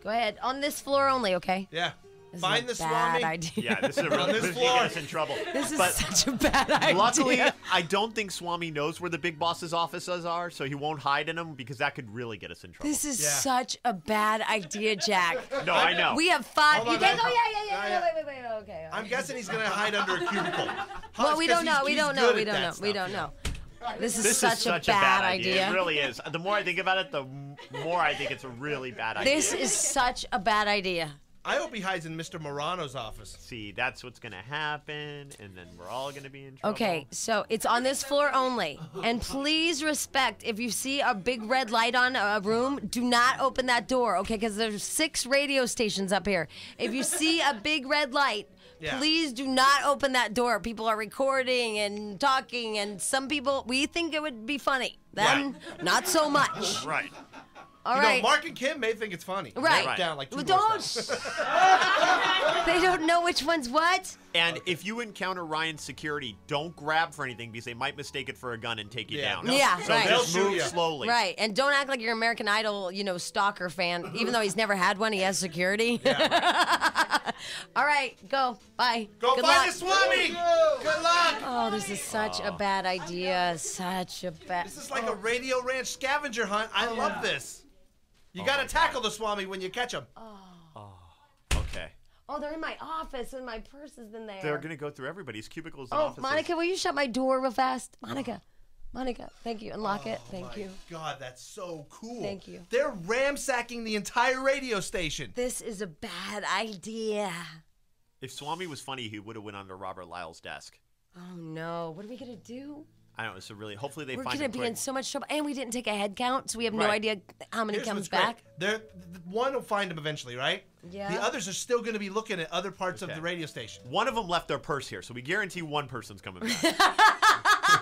Speaker 1: Go ahead. On this floor only, okay?
Speaker 2: Yeah.
Speaker 1: This
Speaker 2: Find the
Speaker 1: is a bad
Speaker 2: Swami.
Speaker 1: idea.
Speaker 4: Yeah, this is a real,
Speaker 2: On this
Speaker 4: this is
Speaker 2: floor.
Speaker 4: gonna get us in trouble.
Speaker 1: This is
Speaker 4: But
Speaker 1: such a bad idea.
Speaker 4: luckily, I don't think Swami knows where the big boss's offices are, so he won't hide in them because that could really get us in trouble.
Speaker 1: This is such a bad idea, Jack.
Speaker 4: No, I know.
Speaker 1: We have 5.
Speaker 2: Hold
Speaker 1: You
Speaker 2: on,
Speaker 1: guys.
Speaker 2: hold
Speaker 1: Oh,
Speaker 2: on.
Speaker 1: yeah. Wait. Okay.
Speaker 2: I'm guessing he's going to hide under a cubicle.
Speaker 1: Well, we don't know. We
Speaker 2: He's
Speaker 1: don't know.
Speaker 2: good
Speaker 1: We
Speaker 2: at
Speaker 1: don't
Speaker 2: that
Speaker 1: know. We
Speaker 2: stuff,
Speaker 1: don't
Speaker 2: yeah.
Speaker 1: know. This is
Speaker 4: This
Speaker 1: such
Speaker 4: is such
Speaker 1: a bad idea.
Speaker 4: It really is. The more I think about it, the more I think it's a really bad idea.
Speaker 1: This is such a bad idea.
Speaker 2: I hope he hides in Mr. Morano's office.
Speaker 4: See, that's what's going to happen, and then we're all going to be in trouble.
Speaker 1: Okay, so it's on this floor only. And please respect, if you see a big red light on a room, do not open that door, okay? Because there's 6 radio stations up here. If you see a big red light, please do not open that door. People are recording and talking, and some people, we think it would be funny. Them, not so much.
Speaker 4: Right.
Speaker 1: All
Speaker 2: you
Speaker 1: right.
Speaker 2: know, Mark and Kim may think it's funny.
Speaker 1: Right.
Speaker 2: They're down like 2
Speaker 1: Well,
Speaker 2: doors down.
Speaker 1: They don't know which one's what.
Speaker 4: And if you encounter Ryan's security, don't grab for anything because they might mistake it for a gun and take you down.
Speaker 1: Yeah,
Speaker 4: so
Speaker 1: right.
Speaker 4: just move slowly.
Speaker 1: Right, and don't act like you're an American Idol, stalker fan. Even though he's never had one, he has security. All right, go. Bye.
Speaker 2: Go
Speaker 1: Good
Speaker 2: find
Speaker 1: luck.
Speaker 2: the Swami. Good luck.
Speaker 1: Oh, this is such a bad idea. Such a bad.
Speaker 2: This is like a Radio Ranch scavenger hunt. I love this. You got to tackle the Swami when you catch him.
Speaker 4: Okay.
Speaker 1: Oh, they're in my office, and my purse is in there.
Speaker 4: They're going to go through everybody's cubicles and
Speaker 1: Oh,
Speaker 4: offices.
Speaker 1: Monica, will you shut my door real fast? Monica, thank you. Unlock it. Thank you.
Speaker 2: God, that's so cool.
Speaker 1: Thank you.
Speaker 2: They're ransacking the entire radio station.
Speaker 1: This is a bad idea.
Speaker 4: If Swami was funny, he would have went under Robert Lyle's desk.
Speaker 1: Oh, no. What are we going to do?
Speaker 4: I don't know. So really, hopefully they
Speaker 1: We're
Speaker 4: find
Speaker 1: going
Speaker 4: him
Speaker 1: to be
Speaker 4: quick.
Speaker 1: in so much trouble. And we didn't take a head count, so we have no
Speaker 2: Right.
Speaker 1: idea how many
Speaker 2: Here's
Speaker 1: comes
Speaker 2: what's great.
Speaker 1: back.
Speaker 2: One will find him eventually, right?
Speaker 1: Yeah.
Speaker 2: The others are still going to be looking at other parts of the radio station.
Speaker 4: One of them left their purse here, so we guarantee one person's coming back.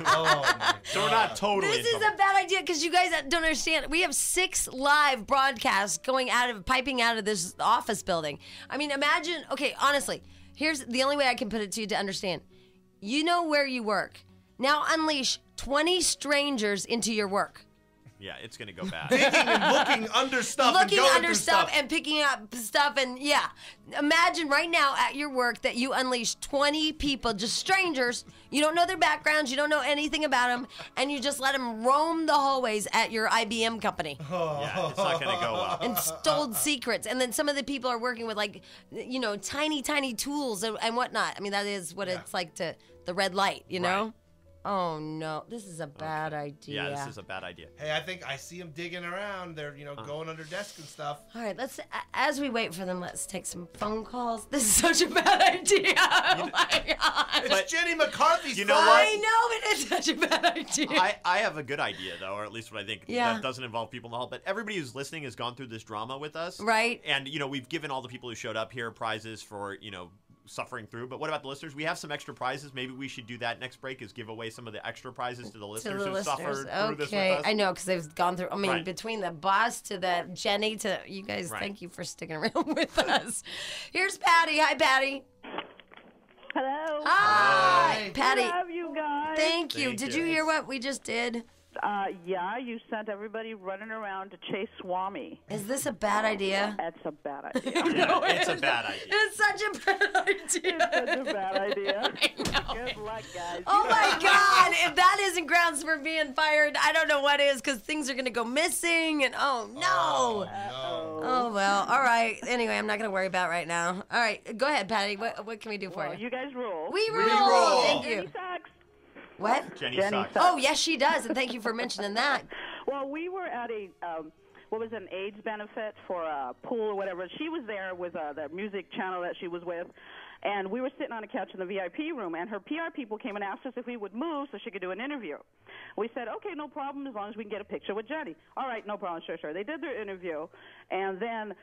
Speaker 2: Oh, my
Speaker 4: So we're not totally
Speaker 1: This
Speaker 4: in
Speaker 1: is
Speaker 4: trouble.
Speaker 1: a bad idea because you guys don't understand. We have 6 live broadcasts piping out of this office building. I mean, imagine, okay, honestly, here's the only way I can put it to you to understand. You know where you work. Now unleash 20 strangers into your work.
Speaker 4: Yeah, it's going to go bad.
Speaker 2: Digging and looking under stuff and
Speaker 1: Looking
Speaker 2: going
Speaker 1: under
Speaker 2: through
Speaker 1: stuff and picking up stuff and yeah. Imagine right now at your work that you unleash 20 people, just strangers. You don't know their backgrounds, you don't know anything about them, and you just let them roam the hallways at your IBM company.
Speaker 4: Yeah, it's not going to go well.
Speaker 1: And stole secrets. And then some of the people are working with tiny, tiny tools and whatnot. I mean, that is what it's like to the red light, you know? Oh no, this is a bad idea.
Speaker 4: Yeah, this is a bad idea.
Speaker 2: Hey, I think I see them digging around. They're, going under desks and stuff.
Speaker 1: All right, as we wait for them, let's take some phone calls. This is such a bad idea. Oh my God.
Speaker 2: It's Jenny McCarthy's
Speaker 4: You know
Speaker 2: fault.
Speaker 4: what?
Speaker 1: I know it is such a bad idea.
Speaker 4: I have a good idea, though, or at least what I think.
Speaker 1: Yeah.
Speaker 4: That doesn't involve people in the hall. But everybody who's listening has gone through this drama with us.
Speaker 1: Right.
Speaker 4: And, we've given all the people who showed up here prizes for, suffering through. But what about the listeners? We have some extra prizes. Maybe we should do that next break, is give away some of the extra prizes to the listeners who suffered through this with us.
Speaker 1: I know, because they've gone through,
Speaker 4: Right.
Speaker 1: between the boss to the Jenny to you guys,
Speaker 4: Right.
Speaker 1: thank you for sticking around with us. Here's Patty. Hi, Patty.
Speaker 17: Hello.
Speaker 1: Hi, Patty.
Speaker 17: I love you guys.
Speaker 1: Thank you. Did you hear what we just did?
Speaker 17: Yeah, you sent everybody running around to chase Swami.
Speaker 1: Is this a bad idea?
Speaker 17: That's a bad idea.
Speaker 4: It's a bad idea.
Speaker 1: It's such a bad idea.
Speaker 17: It's such a bad idea.
Speaker 1: I know.
Speaker 17: Good luck, guys.
Speaker 1: Oh my God! If that isn't grounds for being fired, I don't know what is, because things are gonna go missing, and oh no! Oh well. All right. Anyway, I'm not gonna worry about it right now. All right, go ahead, Patty. What can we do for
Speaker 17: Well,
Speaker 1: you?
Speaker 17: you guys rule.
Speaker 1: We rule. Thank you.
Speaker 17: Jenny sucks.
Speaker 1: What?
Speaker 4: Jenny
Speaker 17: sucks.
Speaker 1: Oh yes, she does, and thank you for mentioning that.
Speaker 17: Well, we were at a an AIDS benefit for a pool or whatever. She was there with the music channel that she was with, and we were sitting on a couch in the VIP room, and her PR people came and asked us if we would move so she could do an interview. We said, okay, no problem, as long as we can get a picture with Jenny. All right, no problem, sure. They did their interview, and then,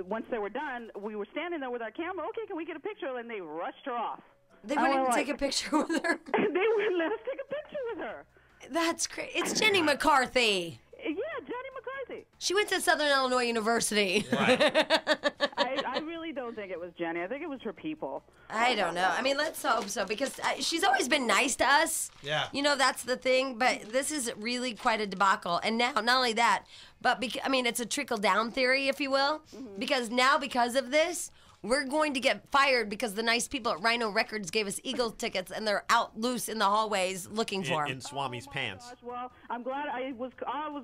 Speaker 17: once they were done, we were standing there with our camera. Okay, can we get a picture? And they rushed her off.
Speaker 1: They wouldn't even take a picture with her.
Speaker 17: They wouldn't let us take a picture with her.
Speaker 1: That's great. It's Jenny McCarthy.
Speaker 17: Yeah, Jenny McCarthy.
Speaker 1: She went to Southern Illinois University.
Speaker 17: I really don't think it was Jenny. I think it was her people.
Speaker 1: I don't know. I mean, let's hope so, because she's always been nice to us.
Speaker 2: Yeah.
Speaker 1: That's the thing, but this is really quite a debacle. And now, not only that, but it's a trickle-down theory, if you will, because of this, we're going to get fired because the nice people at Rhino Records gave us Eagles tickets, and they're out loose in the hallways looking for them.
Speaker 4: In Swami's pants.
Speaker 17: Gosh, well, I'm glad I was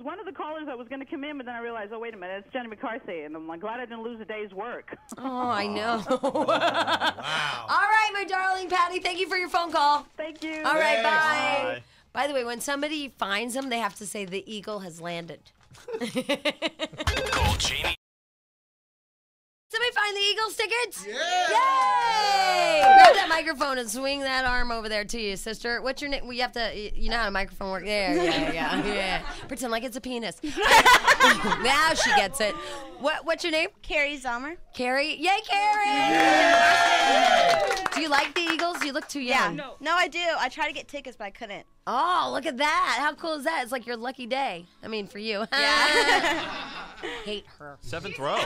Speaker 17: one of the callers that was going to come in, but then I realized, oh, wait a minute, it's Jenny McCarthy, and I'm glad I didn't lose a day's work.
Speaker 1: Oh, I know.
Speaker 2: Wow.
Speaker 1: All right, my darling Patty, thank you for your phone call.
Speaker 17: Thank you.
Speaker 1: All right,
Speaker 2: Thanks.
Speaker 1: bye. By the way, when somebody finds them, they have to say the eagle has landed.
Speaker 6: Call Jamie.
Speaker 1: Somebody find the Eagles tickets?
Speaker 2: Yeah.
Speaker 1: Yay! Grab that microphone and swing that arm over there to you, sister. What's your name? We have to, you know how a microphone works. There, yeah. Pretend like it's a penis. Now she gets it. What's your name?
Speaker 18: Carrie Zomer.
Speaker 1: Carrie? Yay, Carrie! Do you like the Eagles? You look too young.
Speaker 18: Yeah. No, I do. I tried to get tickets, but I couldn't.
Speaker 1: Oh, look at that. How cool is that? It's like your lucky day. I mean, for you.
Speaker 18: Yeah.
Speaker 1: Hate her.
Speaker 4: Seventh row.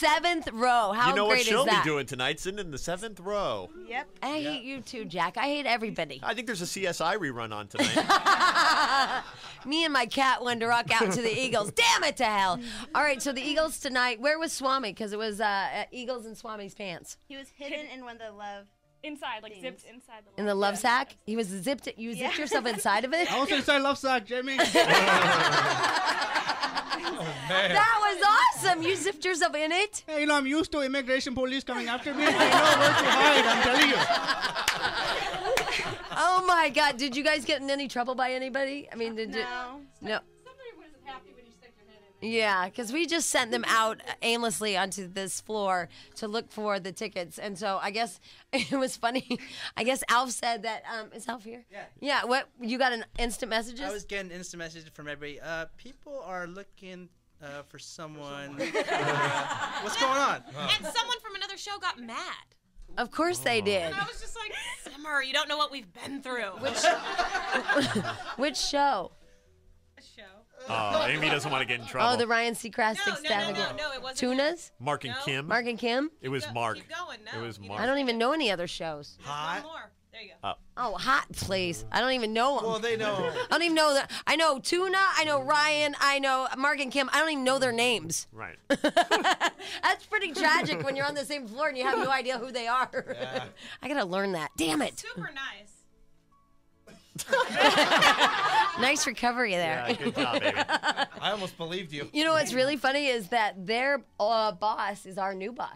Speaker 1: 7th row. How
Speaker 4: You know what
Speaker 1: great
Speaker 4: she'll
Speaker 1: is that?
Speaker 4: be doing tonight? Sitting in the 7th row.
Speaker 1: Yep. I hate you too, Jack. I hate everybody.
Speaker 4: I think there's a CSI rerun on tonight.
Speaker 1: Me and my cat wanted to rock out to the Eagles. Damn it to hell. All right, so the Eagles tonight. Where was Swami? Because it was Eagles in Swami's pants.
Speaker 18: He was hidden in one of the love.
Speaker 19: Inside, like zipped inside the
Speaker 1: In the love sack? He was zipped. You zipped yourself inside of it?
Speaker 13: I was inside love sack, Jamie.
Speaker 1: That was awesome. You zipped yourself in it?
Speaker 13: Hey, I'm used to immigration police coming after me. I know where to hide, I'm telling you.
Speaker 1: Oh my God! Did you guys get in any trouble by anybody? I mean, did you? No. Yeah, because we just sent them out aimlessly onto this floor to look for the tickets, and so I guess it was funny. I guess Alf said that. Is Alf here?
Speaker 20: Yeah.
Speaker 1: Yeah. What? You got an instant messages?
Speaker 20: I was getting instant messages from everybody. People are looking for someone. What's going on?
Speaker 3: And someone from another show got mad.
Speaker 1: Of course they did.
Speaker 3: And I was just like, simmer, you don't know what we've been through.
Speaker 1: Which show?
Speaker 4: Amy doesn't want to get in trouble.
Speaker 1: Oh, the Ryan Seacrest extravagant.
Speaker 3: No, it wasn't.
Speaker 1: Tunas?
Speaker 4: Mark and Kim.
Speaker 1: Mark and Kim?
Speaker 4: It was Mark. It was Mark.
Speaker 1: I don't even know any other shows.
Speaker 2: Hot.
Speaker 3: There you go.
Speaker 1: Oh, hot, please. I don't even know them.
Speaker 2: Well, they know.
Speaker 1: I don't even know that. I know Tuna. I know Ryan. I know Mark and Kim. I don't even know their names.
Speaker 4: Right.
Speaker 1: That's pretty tragic when you're on the same floor and you have no idea who they are.
Speaker 2: Yeah.
Speaker 1: I gotta learn that. Damn it.
Speaker 3: Super nice.
Speaker 1: Nice recovery there.
Speaker 4: Yeah, good job, baby.
Speaker 2: I almost believed you.
Speaker 1: You know what's really funny is that their boss is our new boss.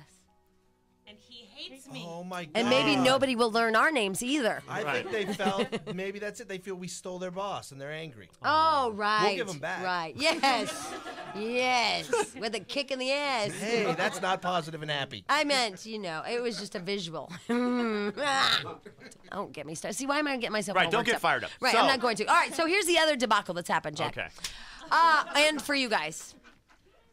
Speaker 3: And he hates me.
Speaker 2: Oh my God.
Speaker 1: And maybe nobody will learn our names either.
Speaker 2: I think they felt maybe that's it. They feel we stole their boss and they're angry.
Speaker 1: Oh, right.
Speaker 2: We'll give them back.
Speaker 1: Right. Yes. Yes. With a kick in the ass.
Speaker 2: Hey, that's not positive and happy.
Speaker 1: I meant, it was just a visual. Don't get me started. See, why am I getting myself
Speaker 4: Right,
Speaker 1: all
Speaker 4: don't
Speaker 1: worked
Speaker 4: get
Speaker 1: up?
Speaker 4: fired up.
Speaker 1: Right,
Speaker 4: So-
Speaker 1: I'm not going to. All right, so here's the other debacle that's happened, Jack.
Speaker 4: Okay.
Speaker 1: And for you guys.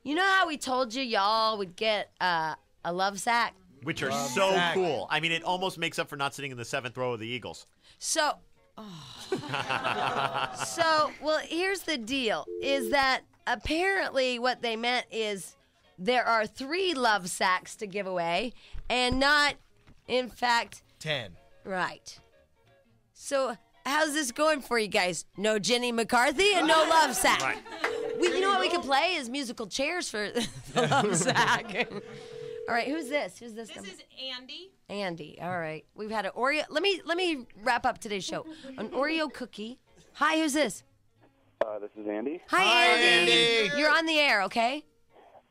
Speaker 1: You know how we told you y'all would get a love sack?
Speaker 4: Which are so cool. I mean, it almost makes up for not sitting in the 7th row of the Eagles.
Speaker 1: So, well, here's the deal, is that apparently what they meant is there are 3 love sacks to give away and not, in fact,
Speaker 2: 10.
Speaker 1: Right. So, how's this going for you guys? No Jenny McCarthy and no love sack.
Speaker 4: Right.
Speaker 1: You know what we could play is musical chairs for the love sack. All right, who's this? Who's this?
Speaker 3: This is Andy.
Speaker 1: Andy. All right. We've had an Oreo. Let me wrap up today's show. An Oreo cookie. Hi, who's this?
Speaker 21: This is Andy.
Speaker 1: Hi, Andy. You're on the air, okay?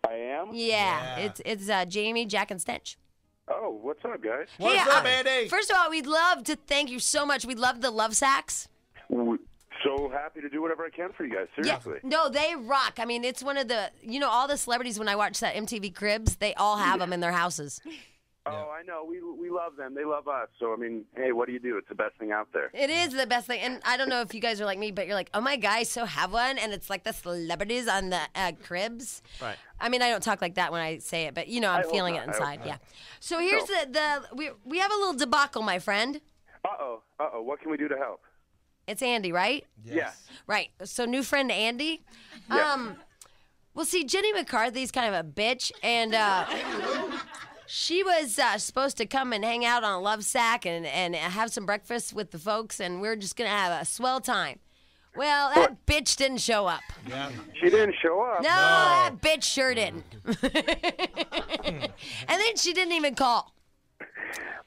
Speaker 21: I am?
Speaker 1: Yeah. It's Jamie, Jack, and Stench.
Speaker 21: Oh, what's up, guys?
Speaker 1: What's up, Andy? First of all, we'd love to thank you so much. We love the love sacks.
Speaker 21: So happy to do whatever I can for you guys, seriously.
Speaker 1: Yeah. No, they rock. I mean, it's one of the, all the celebrities, when I watch that MTV Cribs, they all have them in their houses.
Speaker 21: Oh, I know. We love them. They love us. So, I mean, hey, what do you do? It's the best thing out there.
Speaker 1: It is the best thing. And I don't know if you guys are like me, but you're like, oh my God, I so have one. And it's like the celebrities on the Cribs.
Speaker 4: Right.
Speaker 1: I mean, I don't talk like that when I say it, but, I'm feeling it inside. Yeah. So here's we have a little debacle, my friend.
Speaker 21: Uh-oh. What can we do to help?
Speaker 1: It's Andy, right?
Speaker 21: Yes.
Speaker 1: Right. So new friend Andy.
Speaker 21: Yes.
Speaker 1: Well, see, Jenny McCarthy's kind of a bitch, and she was supposed to come and hang out on a love sack and have some breakfast with the folks, and we are just gonna have a swell time. Well, that bitch didn't show up.
Speaker 21: Yeah. She didn't show up.
Speaker 1: No, that bitch sure didn't. And then she didn't even call.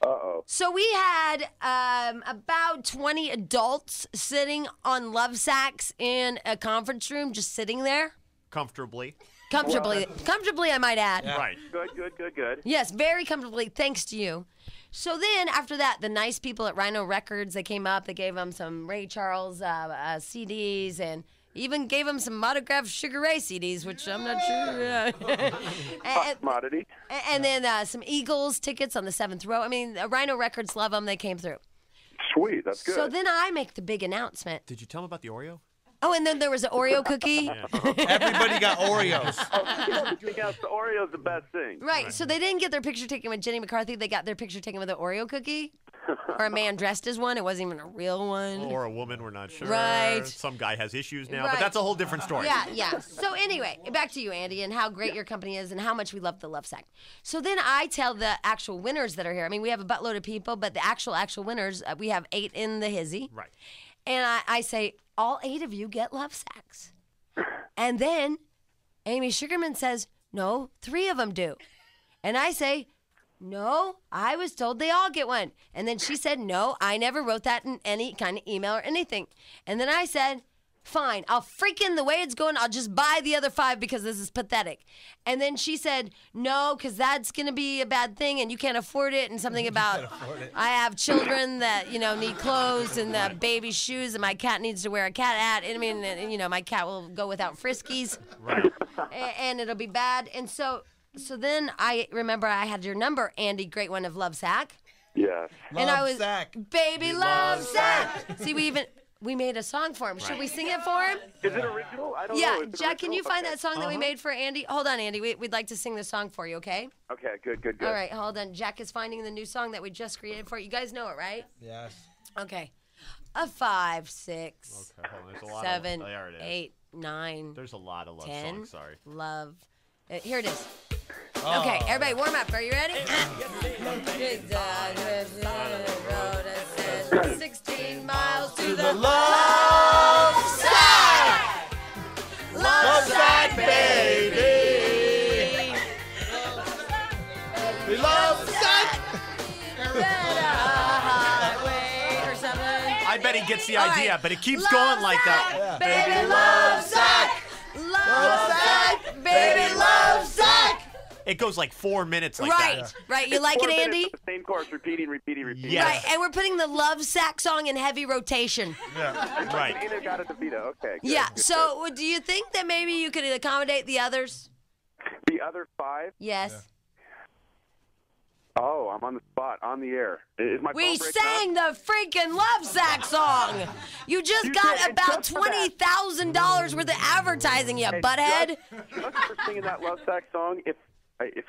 Speaker 21: Uh-oh.
Speaker 1: So we had about 20 adults sitting on love sacks in a conference room, just sitting there.
Speaker 4: Comfortably.
Speaker 1: Comfortably, I might add.
Speaker 4: Yeah. Right.
Speaker 21: Good.
Speaker 1: Yes, very comfortably, thanks to you. So then, after that, the nice people at Rhino Records, they came up, they gave them some Ray Charles CDs, and even gave them some autographed Sugar Ray CDs, which I'm not sure.
Speaker 21: Commodity.
Speaker 1: And then some Eagles tickets on the 7th row. I mean, Rhino Records love them. They came through.
Speaker 21: Sweet, that's good.
Speaker 1: So then I make the big announcement.
Speaker 4: Did you tell them about the Oreo?
Speaker 1: Oh, and then there was an Oreo cookie.
Speaker 2: Everybody got Oreos.
Speaker 21: Yes, the Oreo's the best thing.
Speaker 1: Right, so they didn't get their picture taken with Jenny McCarthy. They got their picture taken with an Oreo cookie. Or a man dressed as one. It wasn't even a real one.
Speaker 4: Or a woman, we're not sure.
Speaker 1: Right.
Speaker 4: Some guy has issues now,
Speaker 1: Right.
Speaker 4: but that's a whole different story.
Speaker 1: Yeah. So anyway, back to you, Andy, and how great your company is and how much we love the Love Sack. So then I tell the actual winners that are here. I mean, we have a buttload of people, but the actual winners, we have 8 in the hizzy.
Speaker 4: Right.
Speaker 1: And I say, all 8 of you get Love Sacks. And then Amy Sugarman says, no, 3 of them do. And I say, no, I was told they all get one. And then she said, no, I never wrote that in any kind of email or anything. And then I said, fine, I'll freaking, the way it's going, I'll just buy the other 5 because this is pathetic. And then she said, no, because that's going to be a bad thing and you can't afford it, and something about I have children that, need clothes and baby shoes, and my cat needs to wear a cat hat. I mean, my cat will go without Friskies.
Speaker 4: Right.
Speaker 1: And it'll be bad. And so then I remember I had your number, Andy, great one of Love Sack.
Speaker 21: Yes.
Speaker 1: And I was, baby, Love Sack. See, we made a song for him. Should we sing it for him?
Speaker 21: Is it original? I don't know.
Speaker 1: Yeah,
Speaker 21: Is it
Speaker 1: Jack, can
Speaker 21: original?
Speaker 1: you find that song that we made for Andy? Hold on, Andy. We'd like to sing the song for you, okay?
Speaker 21: Okay, good.
Speaker 1: All right, hold on. Jack is finding the new song that we just created for you. You guys know it, right?
Speaker 2: Yes.
Speaker 1: Okay. 5, 6,
Speaker 4: Okay, hold on. There's a lot
Speaker 1: 7,
Speaker 4: of, there it is.
Speaker 1: 8, 9.
Speaker 4: There's a lot of love
Speaker 1: 10,
Speaker 4: songs, sorry.
Speaker 1: Love. Here it is.
Speaker 4: Oh.
Speaker 1: Okay, everybody warm up. Are you ready? 16 miles to the Love Sack. Love Sack, baby.
Speaker 2: We love Sack.
Speaker 1: Highway or something.
Speaker 4: I bet he gets the
Speaker 1: All
Speaker 4: idea,
Speaker 1: right.
Speaker 4: but it keeps
Speaker 1: Love
Speaker 4: going like
Speaker 1: Sack,
Speaker 4: that.
Speaker 1: baby, Love Sack. Love Sack, baby, Love Sack.
Speaker 4: It goes like 4 minutes like
Speaker 1: Right,
Speaker 4: that.
Speaker 1: right. You like it, Andy?
Speaker 21: The same chorus, repeating.
Speaker 4: Yes.
Speaker 1: Right, and we're putting the Love Sack song in heavy rotation.
Speaker 21: Yeah.
Speaker 4: Right.
Speaker 21: Either got it to Vito. Okay. Good,
Speaker 1: Yeah,
Speaker 21: good,
Speaker 1: so do you think that maybe you could accommodate the others?
Speaker 21: good. The other 5?
Speaker 1: Yes.
Speaker 21: Oh, I'm on the spot, on the air. Is my
Speaker 1: We
Speaker 21: phone breaking up?
Speaker 1: sang the freaking Love Sack song. You just got
Speaker 21: said-
Speaker 1: about
Speaker 21: just for that.
Speaker 1: $20,000 worth of advertising, you butthead.
Speaker 21: Just for singing that Love Sack song, if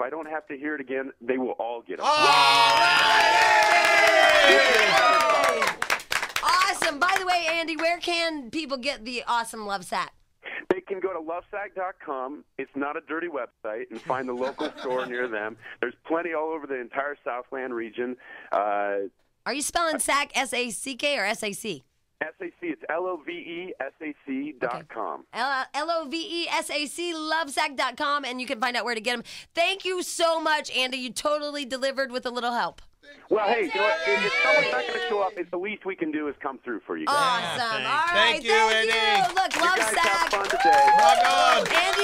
Speaker 21: I don't have to hear it again, they will all get it.
Speaker 1: Awesome. By the way, Andy, where can people get the awesome Love Sack?
Speaker 21: They can go to lovesack.com. It's not a dirty website, and find the local store near them. There's plenty all over the entire Southland region.
Speaker 1: Are you spelling sack S-A-C-K or S-A-C?
Speaker 21: SAC, it's LOVESAC.com.
Speaker 1: LOVESAC, lovesack.com, and you can find out where to get them. Thank you so much, Andy. You totally delivered with a little help.
Speaker 21: Well, hey, you know what? If someone's not going to show up, it's the least we can do is come through for you guys.
Speaker 1: Awesome. All right.
Speaker 2: Thank you, Andy.
Speaker 1: Look,
Speaker 21: You
Speaker 1: Love
Speaker 21: guys
Speaker 1: Sack.
Speaker 21: have fun today.
Speaker 2: Rock on.
Speaker 1: Andy